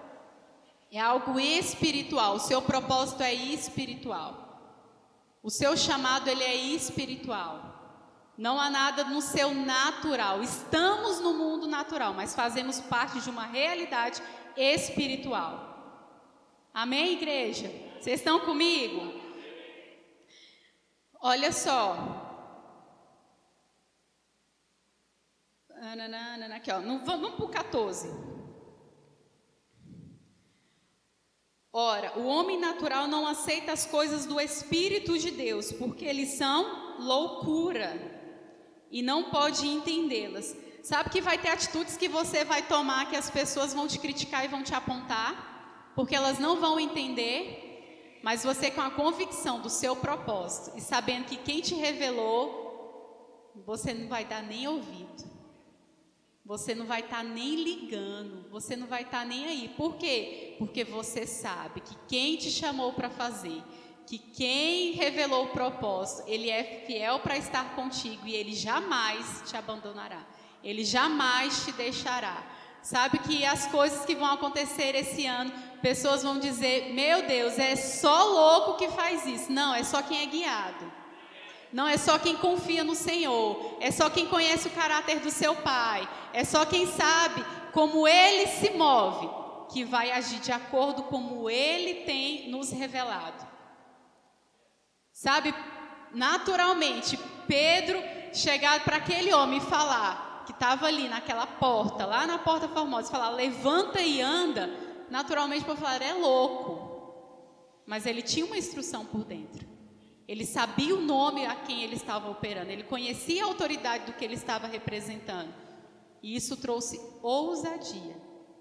É algo espiritual, o seu propósito é espiritual. O seu chamado, ele é espiritual. Não há nada no seu natural. Estamos no mundo natural, mas fazemos parte de uma realidade espiritual. Amém, igreja? Vocês estão comigo? Olha só. Aqui, ó. Vamos para o 14. Ora, o homem natural não aceita as coisas do Espírito de Deus, porque eles são loucura e não pode entendê-las. Sabe que vai ter atitudes que você vai tomar que as pessoas vão te criticar e vão te apontar, porque elas não vão entender, mas você com a convicção do seu propósito e sabendo que quem te revelou, você não vai dar nem ouvido. Você não vai estar nem ligando, você não vai estar nem aí. Por quê? Porque você sabe que quem te chamou para fazer, que quem revelou o propósito, ele é fiel para estar contigo e ele jamais te abandonará. Ele jamais te deixará. Sabe que as coisas que vão acontecer esse ano, pessoas vão dizer, meu Deus, é só louco que faz isso. Não, é só quem é guiado. Não, é só quem confia no Senhor, é só quem conhece o caráter do seu Pai, é só quem sabe como Ele se move, que vai agir de acordo com como Ele tem nos revelado. Sabe, naturalmente, Pedro chegar para aquele homem e falar, que estava ali naquela porta, lá na Porta Formosa, falar, levanta e anda, naturalmente para falar, é louco, mas ele tinha uma instrução por dentro. Ele sabia o nome a quem ele estava operando. Ele conhecia a autoridade do que ele estava representando. E isso trouxe ousadia.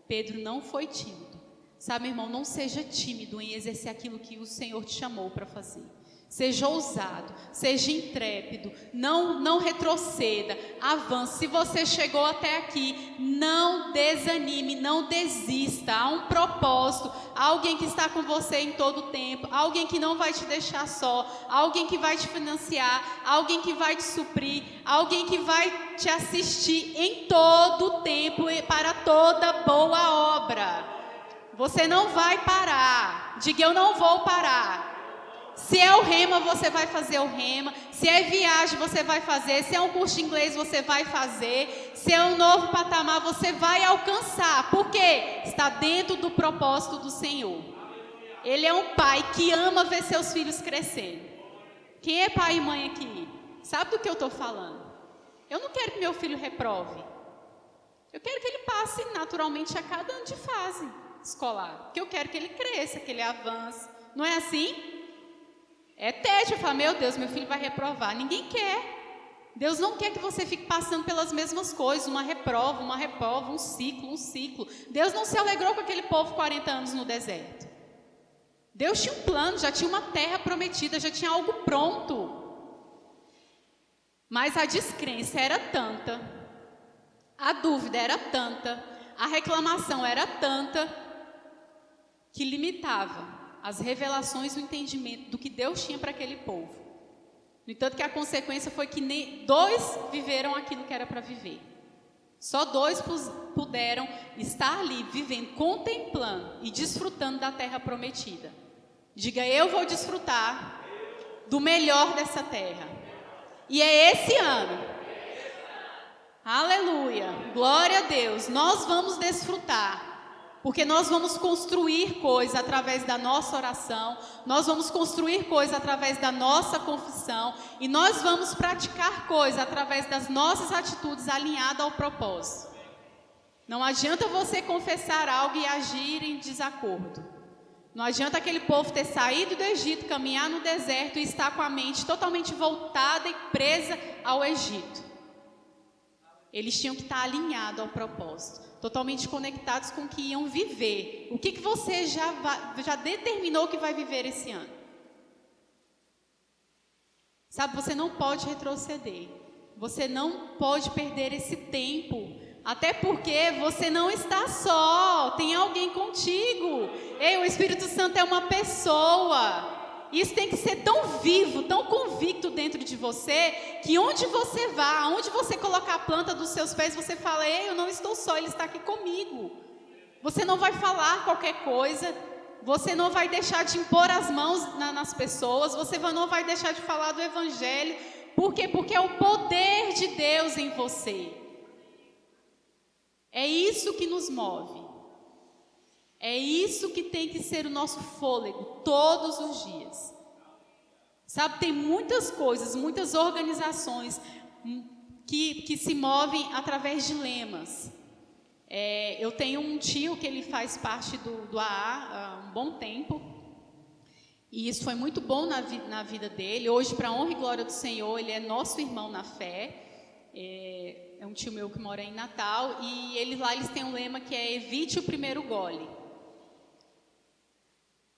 Pedro não foi tímido. Sabe, irmão, não seja tímido em exercer aquilo que o Senhor te chamou para fazer. Seja ousado, seja intrépido, não retroceda, avance. Se você chegou até aqui, não desanime, não desista. Há um propósito, há alguém que está com você em todo o tempo, alguém que não vai te deixar só, alguém que vai te financiar, alguém que vai te suprir, alguém que vai te assistir em todo o tempo e para toda boa obra. Você não vai parar. Diga, eu não vou parar. Se é o rema, você vai fazer o rema. Se é viagem, você vai fazer. Se é um curso de inglês, você vai fazer. Se é um novo patamar, você vai alcançar. Por quê? Está dentro do propósito do Senhor. Ele é um pai que ama ver seus filhos crescerem. Quem é pai e mãe aqui? Sabe do que eu estou falando? Eu não quero que meu filho reprove. Eu quero que ele passe naturalmente a cada ano de fase escolar. Porque eu quero que ele cresça, que ele avance. Não é assim? É tédio, eu falo, meu Deus, meu filho vai reprovar. Ninguém quer. Deus não quer que você fique passando pelas mesmas coisas, uma reprova, um ciclo. Deus não se alegrou com aquele povo 40 anos no deserto. Deus tinha um plano, já tinha uma terra prometida, já tinha algo pronto. Mas a descrença era tanta, a dúvida era tanta, a reclamação era tanta, que limitava as revelações e o entendimento do que Deus tinha para aquele povo. No entanto, que a consequência foi que nem 2 viveram aquilo que era para viver. Só 2 puderam estar ali, vivendo, contemplando e desfrutando da terra prometida. Diga, eu vou desfrutar do melhor dessa terra. E é esse ano. Aleluia. Glória a Deus. Nós vamos desfrutar. Porque nós vamos construir coisa através da nossa oração. Nós vamos construir coisa através da nossa confissão. E nós vamos praticar coisa através das nossas atitudes alinhadas ao propósito. Não adianta você confessar algo e agir em desacordo. Não adianta aquele povo ter saído do Egito, caminhar no deserto e estar com a mente totalmente voltada e presa ao Egito. Eles tinham que estar alinhados ao propósito, totalmente conectados com o que iam viver. O que você já determinou que vai viver esse ano? Sabe, você não pode retroceder. Você não pode perder esse tempo. Até porque você não está só, tem alguém contigo. Ei, o Espírito Santo é uma pessoa. Isso tem que ser tão vivo, tão convicto dentro de você, que onde você vá, onde você colocar a planta dos seus pés, você fala, ei, eu não estou só, Ele está aqui comigo. Você não vai falar qualquer coisa, você não vai deixar de impor as mãos nas pessoas, você não vai deixar de falar do Evangelho. Por quê? Porque é o poder de Deus em você. É isso que nos move. É isso que tem que ser o nosso fôlego todos os dias. Sabe, tem muitas coisas, muitas organizações que se movem através de lemas. Eu tenho um tio que ele faz parte do AA há um bom tempo. E isso foi muito bom na vida dele. Hoje, para a honra e glória do Senhor, ele é nosso irmão na fé. É um tio meu que mora em Natal, e eles têm um lema que é evite o primeiro gole.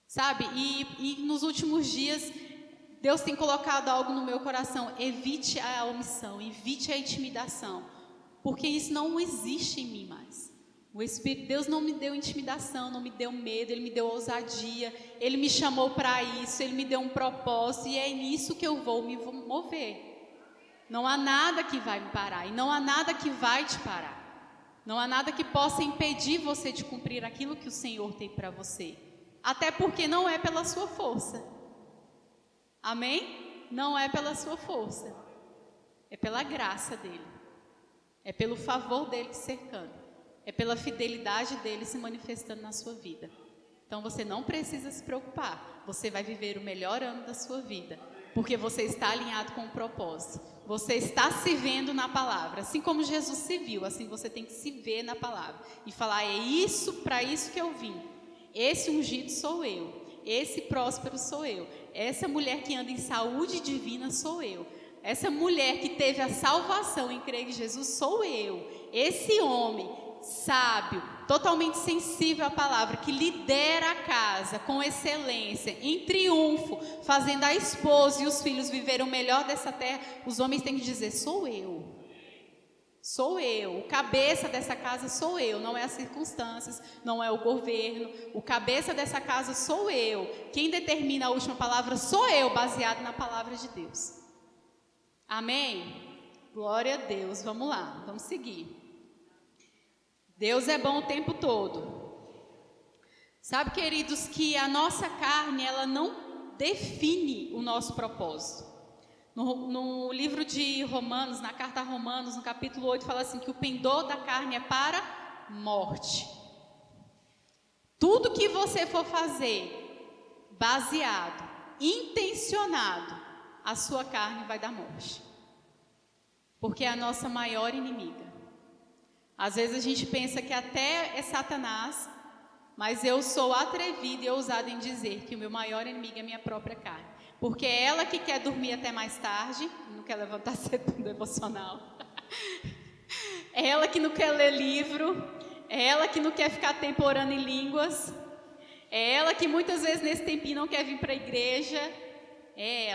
Sabe, e nos últimos dias, Deus tem colocado algo no meu coração, evite a omissão, evite a intimidação, porque isso não existe em mim mais. O Espírito, Deus não me deu intimidação, não me deu medo, Ele me deu ousadia, Ele me chamou para isso, Ele me deu um propósito, e é nisso que eu vou me mover. Não há nada que vai me parar, e não há nada que vai te parar. Não há nada que possa impedir você de cumprir aquilo que o Senhor tem para você. Até porque não é pela sua força. Amém? Não é pela sua força. É pela graça dEle. É pelo favor dEle te cercando. É pela fidelidade dEle se manifestando na sua vida. Então você não precisa se preocupar. Você vai viver o melhor ano da sua vida. Porque você está alinhado com o propósito. Você está se vendo na palavra. Assim como Jesus se viu, assim você tem que se ver na palavra. E falar, é isso, para isso que eu vim. Esse ungido sou eu. Esse próspero sou eu. Essa mulher que anda em saúde divina sou eu. Essa mulher que teve a salvação em crer em Jesus sou eu. Esse homem sábio, totalmente sensível à palavra, que lidera a casa com excelência, em triunfo, fazendo a esposa e os filhos viver o melhor dessa terra, os homens têm que dizer, sou eu. Sou eu, o cabeça dessa casa sou eu, não é as circunstâncias, não é o governo, o cabeça dessa casa sou eu. Quem determina a última palavra sou eu, baseado na palavra de Deus. Amém? Glória a Deus, vamos lá, vamos seguir. Deus é bom o tempo todo. Sabe, queridos, que a nossa carne, ela não define o nosso propósito. No livro de Romanos, na carta a Romanos, no capítulo 8, fala assim, que o pendor da carne é para morte. Tudo que você for fazer, baseado, intencionado, a sua carne vai dar morte. Porque é a nossa maior inimiga. Às vezes a gente pensa que até é Satanás, mas eu sou atrevida e ousada em dizer que o meu maior inimigo é a minha própria carne. Porque é ela que quer dormir até mais tarde, não quer levantar cedo no devocional. É ela que não quer ler livro, é ela que não quer ficar tempo orando em línguas, é ela que muitas vezes nesse tempinho não quer vir para a igreja, é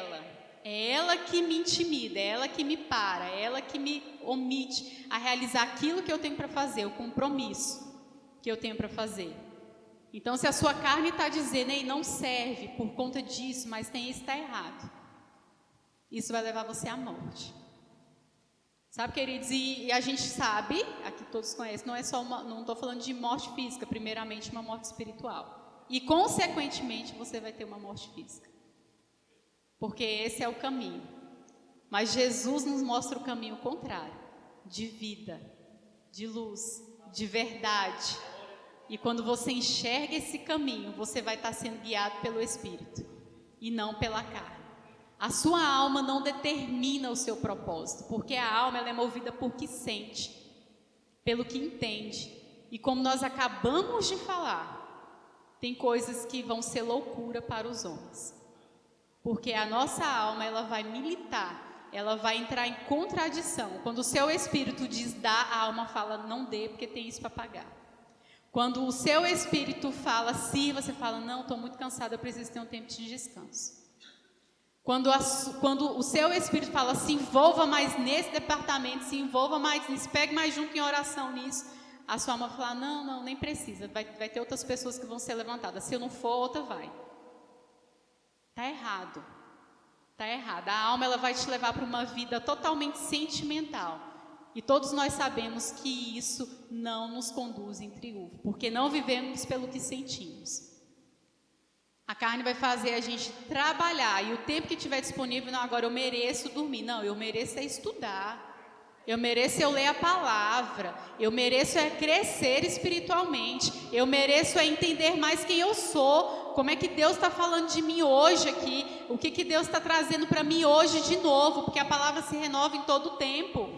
ela que me intimida, é ela que me para, é ela que me omite a realizar aquilo que eu tenho para fazer, o compromisso que eu tenho para fazer. Então, se a sua carne está dizendo, ei, não serve por conta disso, mas tem isso, está errado. Isso vai levar você à morte. Sabe, queridos, e a gente sabe, aqui todos conhecem, não é só não estou falando de morte física, primeiramente uma morte espiritual. E, consequentemente, você vai ter uma morte física. Porque esse é o caminho. Mas Jesus nos mostra o caminho contrário, de vida, de luz, de verdade. E quando você enxerga esse caminho, você vai estar sendo guiado pelo Espírito e não pela carne. A sua alma não determina o seu propósito, porque a alma ela é movida por que sente, pelo que entende. E como nós acabamos de falar, tem coisas que vão ser loucura para os homens. Porque a nossa alma ela vai militar, ela vai entrar em contradição. Quando o seu espírito diz dá, a alma fala não dê, porque tem isso para pagar. Quando o seu espírito fala sim, você fala não, estou muito cansado, eu preciso ter um tempo de descanso. Quando o seu espírito fala se envolva mais nesse departamento, se envolva mais nisso, pegue mais junto em oração nisso, a sua alma fala não, nem precisa, vai ter outras pessoas que vão ser levantadas, se eu não for, outra vai. Está errado. Está errado. A alma ela vai te levar para uma vida totalmente sentimental. E todos nós sabemos que isso não nos conduz em triunfo, porque não vivemos pelo que sentimos. A carne vai fazer a gente trabalhar, e o tempo que tiver disponível, não, agora eu mereço dormir. Não, eu mereço é estudar. Eu mereço eu ler a palavra. Eu mereço é crescer espiritualmente. Eu mereço é entender mais quem eu sou. Como é que Deus está falando de mim hoje aqui? O que Deus está trazendo para mim hoje de novo? Porque a palavra se renova em todo o tempo.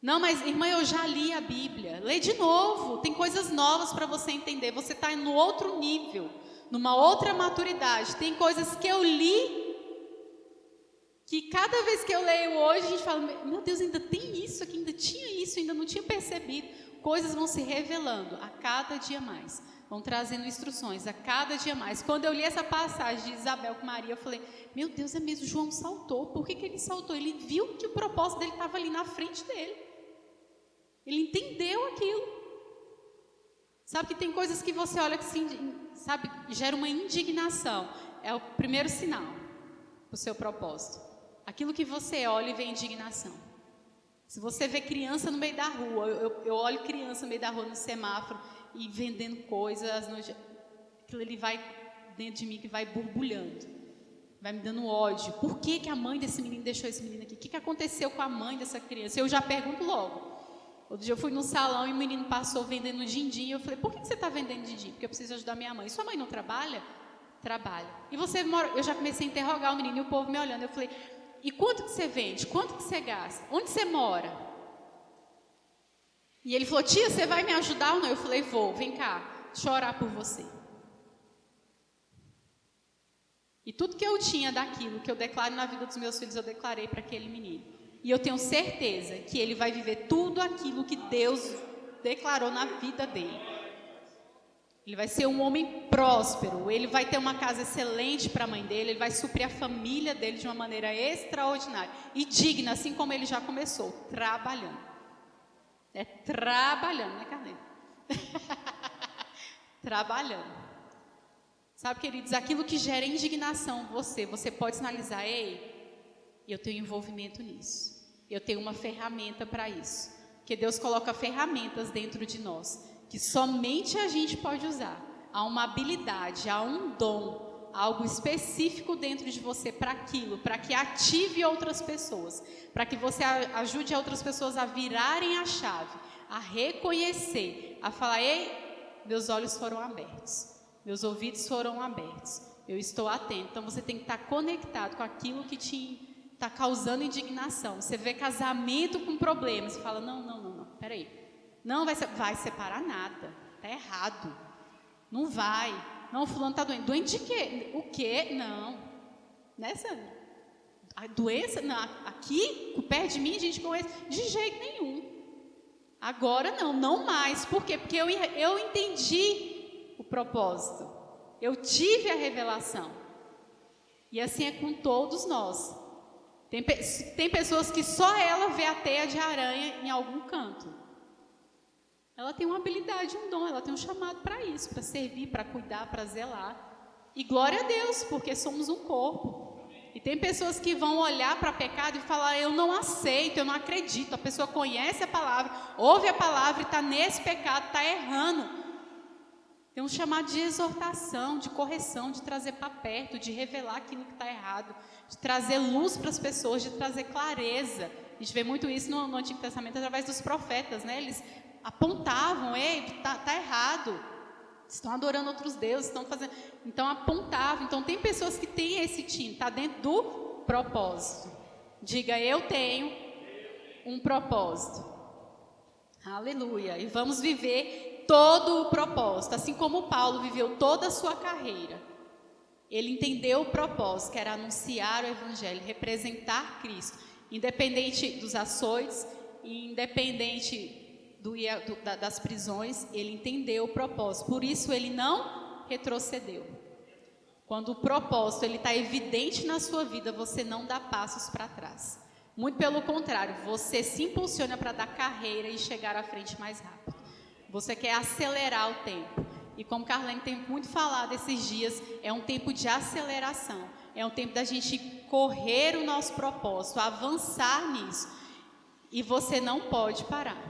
Não, mas irmã, eu já li a Bíblia. Lê de novo. Tem coisas novas para você entender. Você está no outro nível, numa outra maturidade. Tem coisas que eu li que cada vez que eu leio hoje, a gente fala, meu Deus, ainda tem isso aqui, ainda tinha isso, ainda não tinha percebido. Coisas vão se revelando a cada dia mais, vão trazendo instruções a cada dia mais. Quando eu li essa passagem de Isabel com Maria, eu falei, meu Deus, é mesmo, João saltou. Por que ele saltou? Ele viu que o propósito dele estava ali na frente dele. Ele entendeu aquilo. Sabe que tem coisas que você olha que sabe, gera uma indignação. É o primeiro sinal do seu propósito. Aquilo que você olha e vê indignação. Se você vê criança no meio da rua, eu olho criança no meio da rua no semáforo e vendendo coisas, aquilo ali vai dentro de mim que vai borbulhando, vai me dando ódio. Por que a mãe desse menino deixou esse menino aqui? O que aconteceu com a mãe dessa criança? Eu já pergunto logo. Outro dia eu fui num salão e o menino passou vendendo din-din e eu falei, por que você está vendendo din-din? Porque eu preciso ajudar minha mãe. Sua mãe não trabalha? Trabalha. E você mora? Eu já comecei a interrogar o menino e o povo me olhando. Eu falei, e quanto que você vende? Quanto que você gasta? Onde você mora? E ele falou, tia, você vai me ajudar ou não? Eu falei, vou, vem cá, deixa eu orar por você. E tudo que eu tinha daquilo que eu declaro na vida dos meus filhos, eu declarei para aquele menino. E eu tenho certeza que ele vai viver tudo aquilo que Deus declarou na vida dele. Ele vai ser um homem próspero, ele vai ter uma casa excelente para a mãe dele, ele vai suprir a família dele de uma maneira extraordinária e digna, assim como ele já começou, trabalhando. É trabalhando, né, Carlinhos? Trabalhando. Sabe, queridos, aquilo que gera indignação em você pode sinalizar, ei, eu tenho envolvimento nisso, eu tenho uma ferramenta para isso, porque Deus coloca ferramentas dentro de nós, que somente a gente pode usar. Há uma habilidade, há um dom, algo específico dentro de você para aquilo, para que ative outras pessoas, para que você ajude outras pessoas a virarem a chave, a reconhecer, a falar, ei, meus olhos foram abertos, meus ouvidos foram abertos, eu estou atento. Então você tem que estar conectado com aquilo que te está causando indignação. Você vê casamento com problemas, você fala, não, peraí. Não vai separar nada, está errado, não vai, não, fulano está doente. Doente de quê? O quê? Não, né, Sandra? A doença, não, aqui, perto de mim, gente com esse, de jeito nenhum. Agora não mais. Por quê? Porque eu entendi o propósito, eu tive a revelação. E assim é com todos nós. Tem pessoas que só ela vê a teia de aranha em algum canto. Ela tem uma habilidade, um dom, ela tem um chamado para isso, para servir, para cuidar, para zelar. E glória a Deus, porque somos um corpo. E tem pessoas que vão olhar para pecado e falar, eu não aceito, eu não acredito. A pessoa conhece a palavra, ouve a palavra e está nesse pecado, está errando. Tem um chamado de exortação, de correção, de trazer para perto, de revelar aquilo que está errado, de trazer luz para as pessoas, de trazer clareza. A gente vê muito isso no Antigo Testamento através dos profetas, né? Eles apontavam, ei, tá errado, estão adorando outros deuses, estão fazendo... Então apontavam. Então tem pessoas que têm esse time, está dentro do propósito. Diga, eu tenho um propósito. Aleluia. E vamos viver todo o propósito, assim como Paulo viveu toda a sua carreira. Ele entendeu o propósito, que era anunciar o Evangelho, representar Cristo, independente dos açoites, independente das prisões, ele entendeu o propósito. Por isso ele não retrocedeu. Quando o propósito está evidente na sua vida, você não dá passos para trás. Muito pelo contrário, você se impulsiona para dar carreira e chegar à frente mais rápido. Você quer acelerar o tempo. E como Carlene tem muito falado esses dias, é um tempo de aceleração. É um tempo da gente correr o nosso propósito, avançar nisso. E você não pode parar.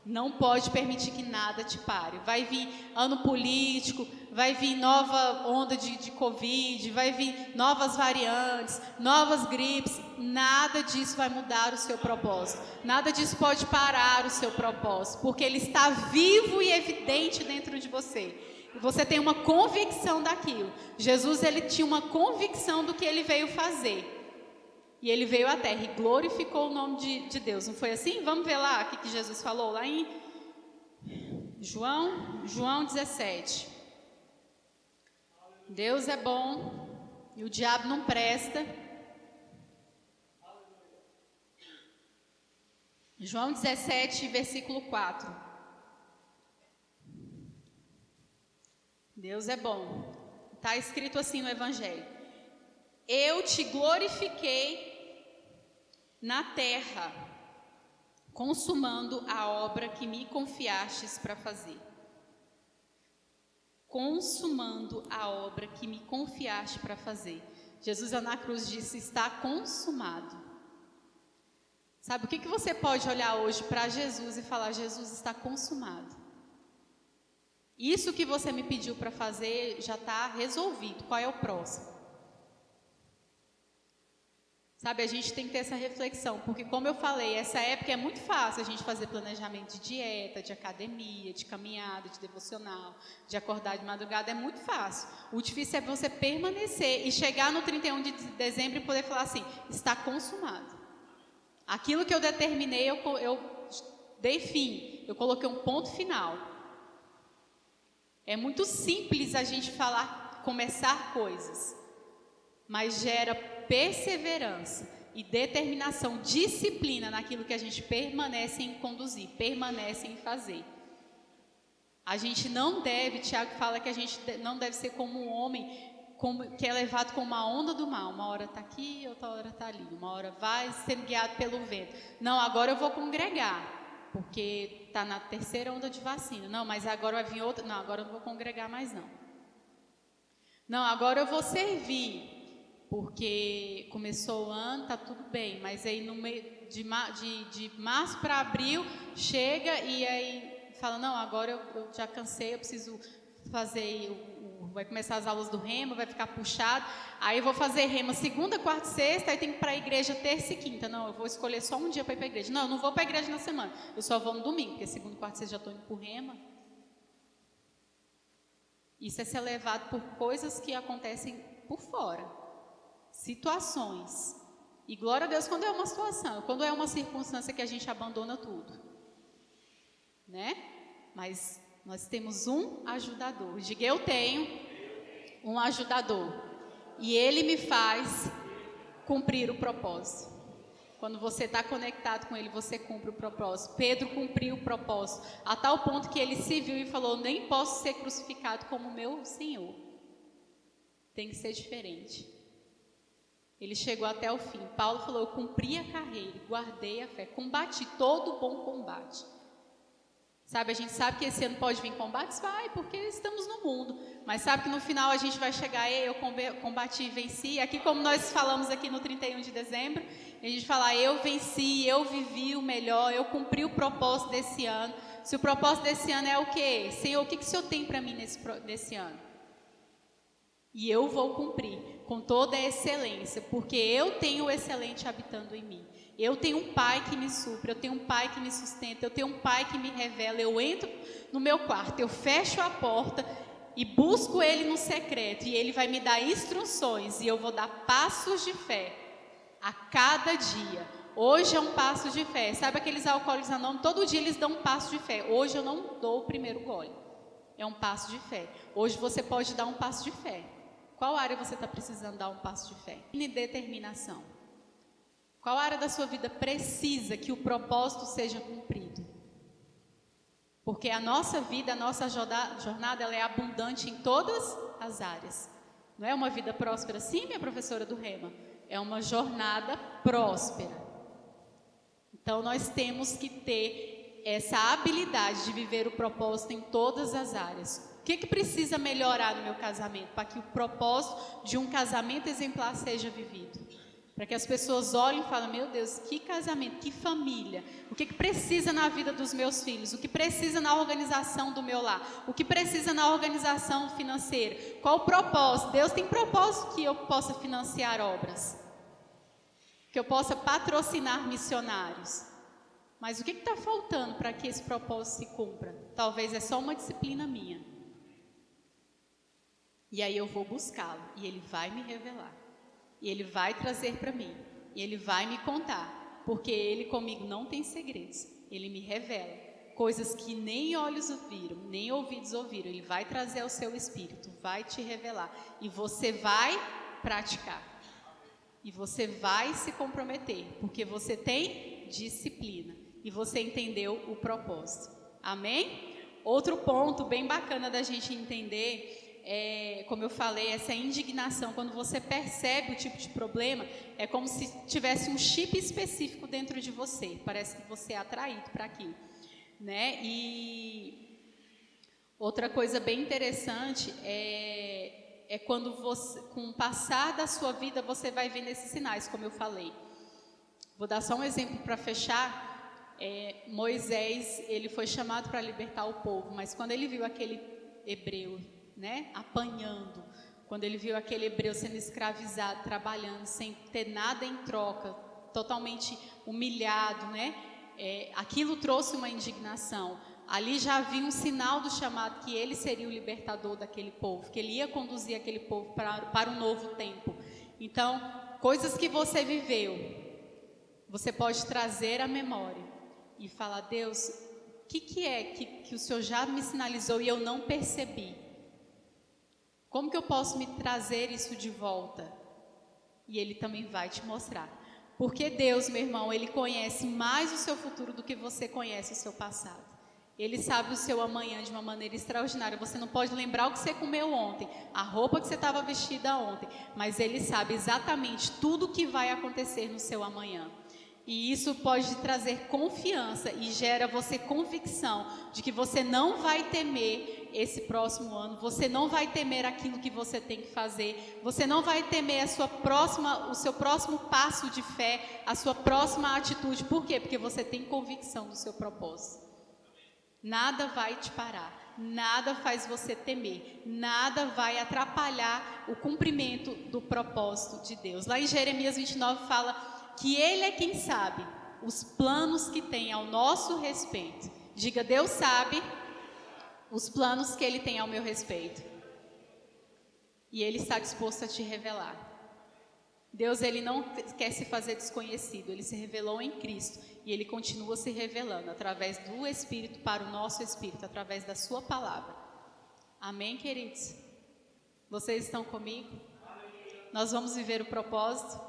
Não pode permitir que nada te pare. Vai vir ano político, vai vir nova onda de Covid, vai vir novas variantes, novas gripes. Nada disso vai mudar o seu propósito. Nada disso pode parar o seu propósito, porque ele está vivo e evidente dentro de você. E você tem uma convicção daquilo. Jesus, ele tinha uma convicção do que ele veio fazer. E ele veio à terra e glorificou o nome de Deus. Não foi assim? Vamos ver lá o que Jesus falou lá em João 17. Deus é bom e o diabo não presta. João 17, versículo 4. Deus é bom. Está escrito assim no Evangelho. Eu te glorifiquei na terra, consumando a obra que me confiastes para fazer. Consumando a obra que me confiaste para fazer. Jesus na cruz disse, está consumado. Sabe, o que você pode olhar hoje para Jesus e falar, Jesus, está consumado. Isso que você me pediu para fazer já está resolvido. Qual é o próximo? Sabe, a gente tem que ter essa reflexão, porque como eu falei, essa época é muito fácil a gente fazer planejamento de dieta, de academia, de caminhada, de devocional, de acordar de madrugada, é muito fácil. O difícil é você permanecer e chegar no 31 de dezembro e poder falar assim, está consumado. Aquilo que eu determinei, eu dei fim, eu coloquei um ponto final. É muito simples a gente falar, começar coisas, mas gera perseverança e determinação, disciplina naquilo que a gente permanece em conduzir, permanece em fazer. A gente não deve, Tiago fala que a gente não deve ser como um homem que é levado com uma onda do mar. Uma hora está aqui, outra hora está ali. Uma hora vai sendo guiado pelo vento. Não, agora eu vou congregar, porque está na terceira onda de vacina. Não, mas agora vai vir outra. Não, agora eu não vou congregar mais não. Não, agora eu vou servir. Porque começou o ano, está tudo bem, mas aí no meio de março para abril, chega e aí fala, não, agora eu já cansei, eu preciso fazer, vai começar as aulas do rema, vai ficar puxado, aí eu vou fazer rema segunda, quarta e sexta, aí tem que ir para a igreja terça e quinta, não, eu vou escolher só um dia para ir para a igreja, não, eu não vou para a igreja na semana, eu só vou no domingo, porque segunda, quarta e sexta já estou indo para o rema. Isso é ser levado por coisas que acontecem por fora. Situações. E glória a Deus quando é uma situação, quando é uma circunstância que a gente abandona tudo. Né? Mas nós temos um ajudador. Diga, eu tenho um ajudador. E ele me faz cumprir o propósito. Quando você está conectado com ele, você cumpre o propósito. Pedro cumpriu o propósito, a tal ponto que ele se viu e falou, nem posso ser crucificado como meu Senhor. Tem que ser diferente. Ele chegou até o fim. Paulo falou, eu cumpri a carreira, guardei a fé, combati todo o bom combate. Sabe, a gente sabe que esse ano pode vir combates? Vai, porque estamos no mundo. Mas sabe que no final a gente vai chegar, eu combati e venci. Aqui como nós falamos aqui no 31 de dezembro, a gente fala, eu venci, eu vivi o melhor, eu cumpri o propósito desse ano. Se o propósito desse ano é o quê? Senhor, o que o Senhor tem para mim nesse ano? E eu vou cumprir com toda a excelência, porque eu tenho o excelente habitando em mim. Eu tenho um pai que me supre, eu tenho um pai que me sustenta, eu tenho um pai que me revela. Eu entro no meu quarto, eu fecho a porta e busco ele no secreto, e ele vai me dar instruções, e eu vou dar passos de fé a cada dia. Hoje é um passo de fé. Sabe aqueles alcoólicos anônimos? Todo dia eles dão um passo de fé. Hoje eu não dou o primeiro gole. É um passo de fé. Hoje você pode dar um passo de fé. Qual área você está precisando dar um passo de fé? E determinação. Qual área da sua vida precisa que o propósito seja cumprido? Porque a nossa vida, a nossa jornada, ela é abundante em todas as áreas. Não é uma vida próspera, sim, minha professora do Rema? É uma jornada próspera. Então, nós temos que ter essa habilidade de viver o propósito em todas as áreas. O que precisa melhorar no meu casamento para que o propósito de um casamento exemplar seja vivido? Para que as pessoas olhem e falem, meu Deus, que casamento, que família. O que precisa na vida dos meus filhos? O que precisa na organização do meu lar? O que precisa na organização financeira? Qual o propósito? Deus tem propósito que eu possa financiar obras, que eu possa patrocinar missionários. Mas o que está faltando para que esse propósito se cumpra? Talvez é só uma disciplina minha. E aí eu vou buscá-lo, e ele vai me revelar. E ele vai trazer para mim, e ele vai me contar, porque ele comigo não tem segredos. Ele me revela coisas que nem olhos viram, nem ouvidos ouviram. Ele vai trazer ao seu espírito, vai te revelar, e você vai praticar. E você vai se comprometer, porque você tem disciplina, e você entendeu o propósito. Amém? Outro ponto bem bacana da gente entender como eu falei, essa indignação. Quando você percebe o tipo de problema, é como se tivesse um chip específico dentro de você. Parece que você é atraído para aquilo, né? E outra coisa bem interessante é quando você, com o passar da sua vida, você vai vendo esses sinais, como eu falei. Vou dar só um exemplo para fechar. Moisés, ele foi chamado para libertar o povo, mas quando ele viu aquele hebreu, né, apanhando, quando ele viu aquele hebreu sendo escravizado, trabalhando sem ter nada em troca, totalmente humilhado, né, aquilo trouxe uma indignação. Ali já havia um sinal do chamado, que ele seria o libertador daquele povo, que ele ia conduzir aquele povo para um novo tempo. Então, coisas que você viveu, você pode trazer à memória e falar, Deus, o que é que o Senhor já me sinalizou e eu não percebi? Como que eu posso me trazer isso de volta? E Ele também vai te mostrar. Porque Deus, meu irmão, Ele conhece mais o seu futuro do que você conhece o seu passado. Ele sabe o seu amanhã de uma maneira extraordinária. Você não pode lembrar o que você comeu ontem, a roupa que você estava vestida ontem, mas Ele sabe exatamente tudo o que vai acontecer no seu amanhã. E isso pode trazer confiança e gera você convicção de que você não vai temer esse próximo ano, você não vai temer aquilo que você tem que fazer, você não vai temer o seu próximo passo de fé, a sua próxima atitude. Por quê? Porque você tem convicção do seu propósito. Nada vai te parar, nada faz você temer, nada vai atrapalhar o cumprimento do propósito de Deus. Lá em Jeremias 29 fala que Ele é quem sabe os planos que tem ao nosso respeito. Diga, Deus sabe os planos que Ele tem ao meu respeito. E Ele está disposto a te revelar. Deus, Ele não quer se fazer desconhecido. Ele se revelou em Cristo. E Ele continua se revelando através do Espírito para o nosso Espírito, através da sua palavra. Amém, queridos? Vocês estão comigo? Nós vamos viver o propósito.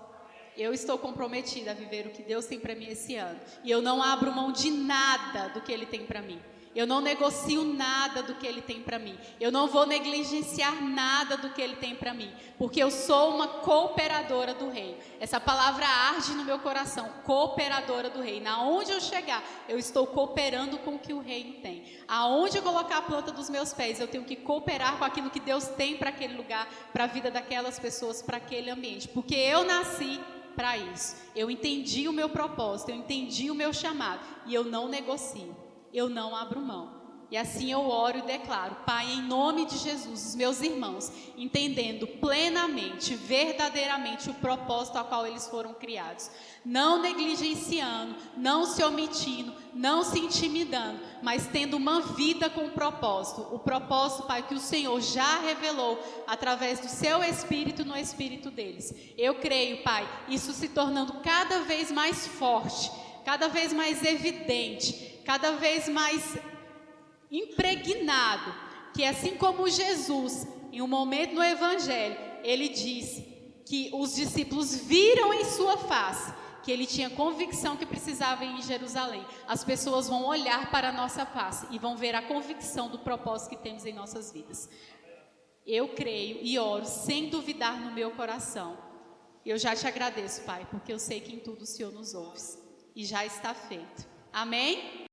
Eu estou comprometida a viver o que Deus tem para mim esse ano. E eu não abro mão de nada do que Ele tem para mim. Eu não negocio nada do que Ele tem para mim. Eu não vou negligenciar nada do que Ele tem para mim. Porque eu sou uma cooperadora do Reino. Essa palavra arde no meu coração. Cooperadora do Reino. Aonde eu chegar, eu estou cooperando com o que o Reino tem. Aonde eu colocar a planta dos meus pés, eu tenho que cooperar com aquilo que Deus tem para aquele lugar, para a vida daquelas pessoas, para aquele ambiente. Porque eu nasci para isso. Eu entendi o meu propósito, eu entendi o meu chamado e eu não negocio. eu não abro mão. E assim eu oro e declaro, Pai, em nome de Jesus, os meus irmãos, entendendo plenamente, verdadeiramente o propósito ao qual eles foram criados, não negligenciando, não se omitindo, não se intimidando, mas tendo uma vida com propósito. O propósito, Pai, que o Senhor já revelou através do seu Espírito no Espírito deles. Eu creio, Pai, isso se tornando cada vez mais forte, cada vez mais evidente, cada vez mais impregnado, que assim como Jesus, em um momento no Evangelho, ele disse que os discípulos viram em sua face que ele tinha convicção que precisava ir em Jerusalém. As pessoas vão olhar para a nossa face e vão ver a convicção do propósito que temos em nossas vidas. Eu creio e oro sem duvidar no meu coração. Eu já te agradeço, Pai, porque eu sei que em tudo o Senhor nos ouve e já está feito. Amém?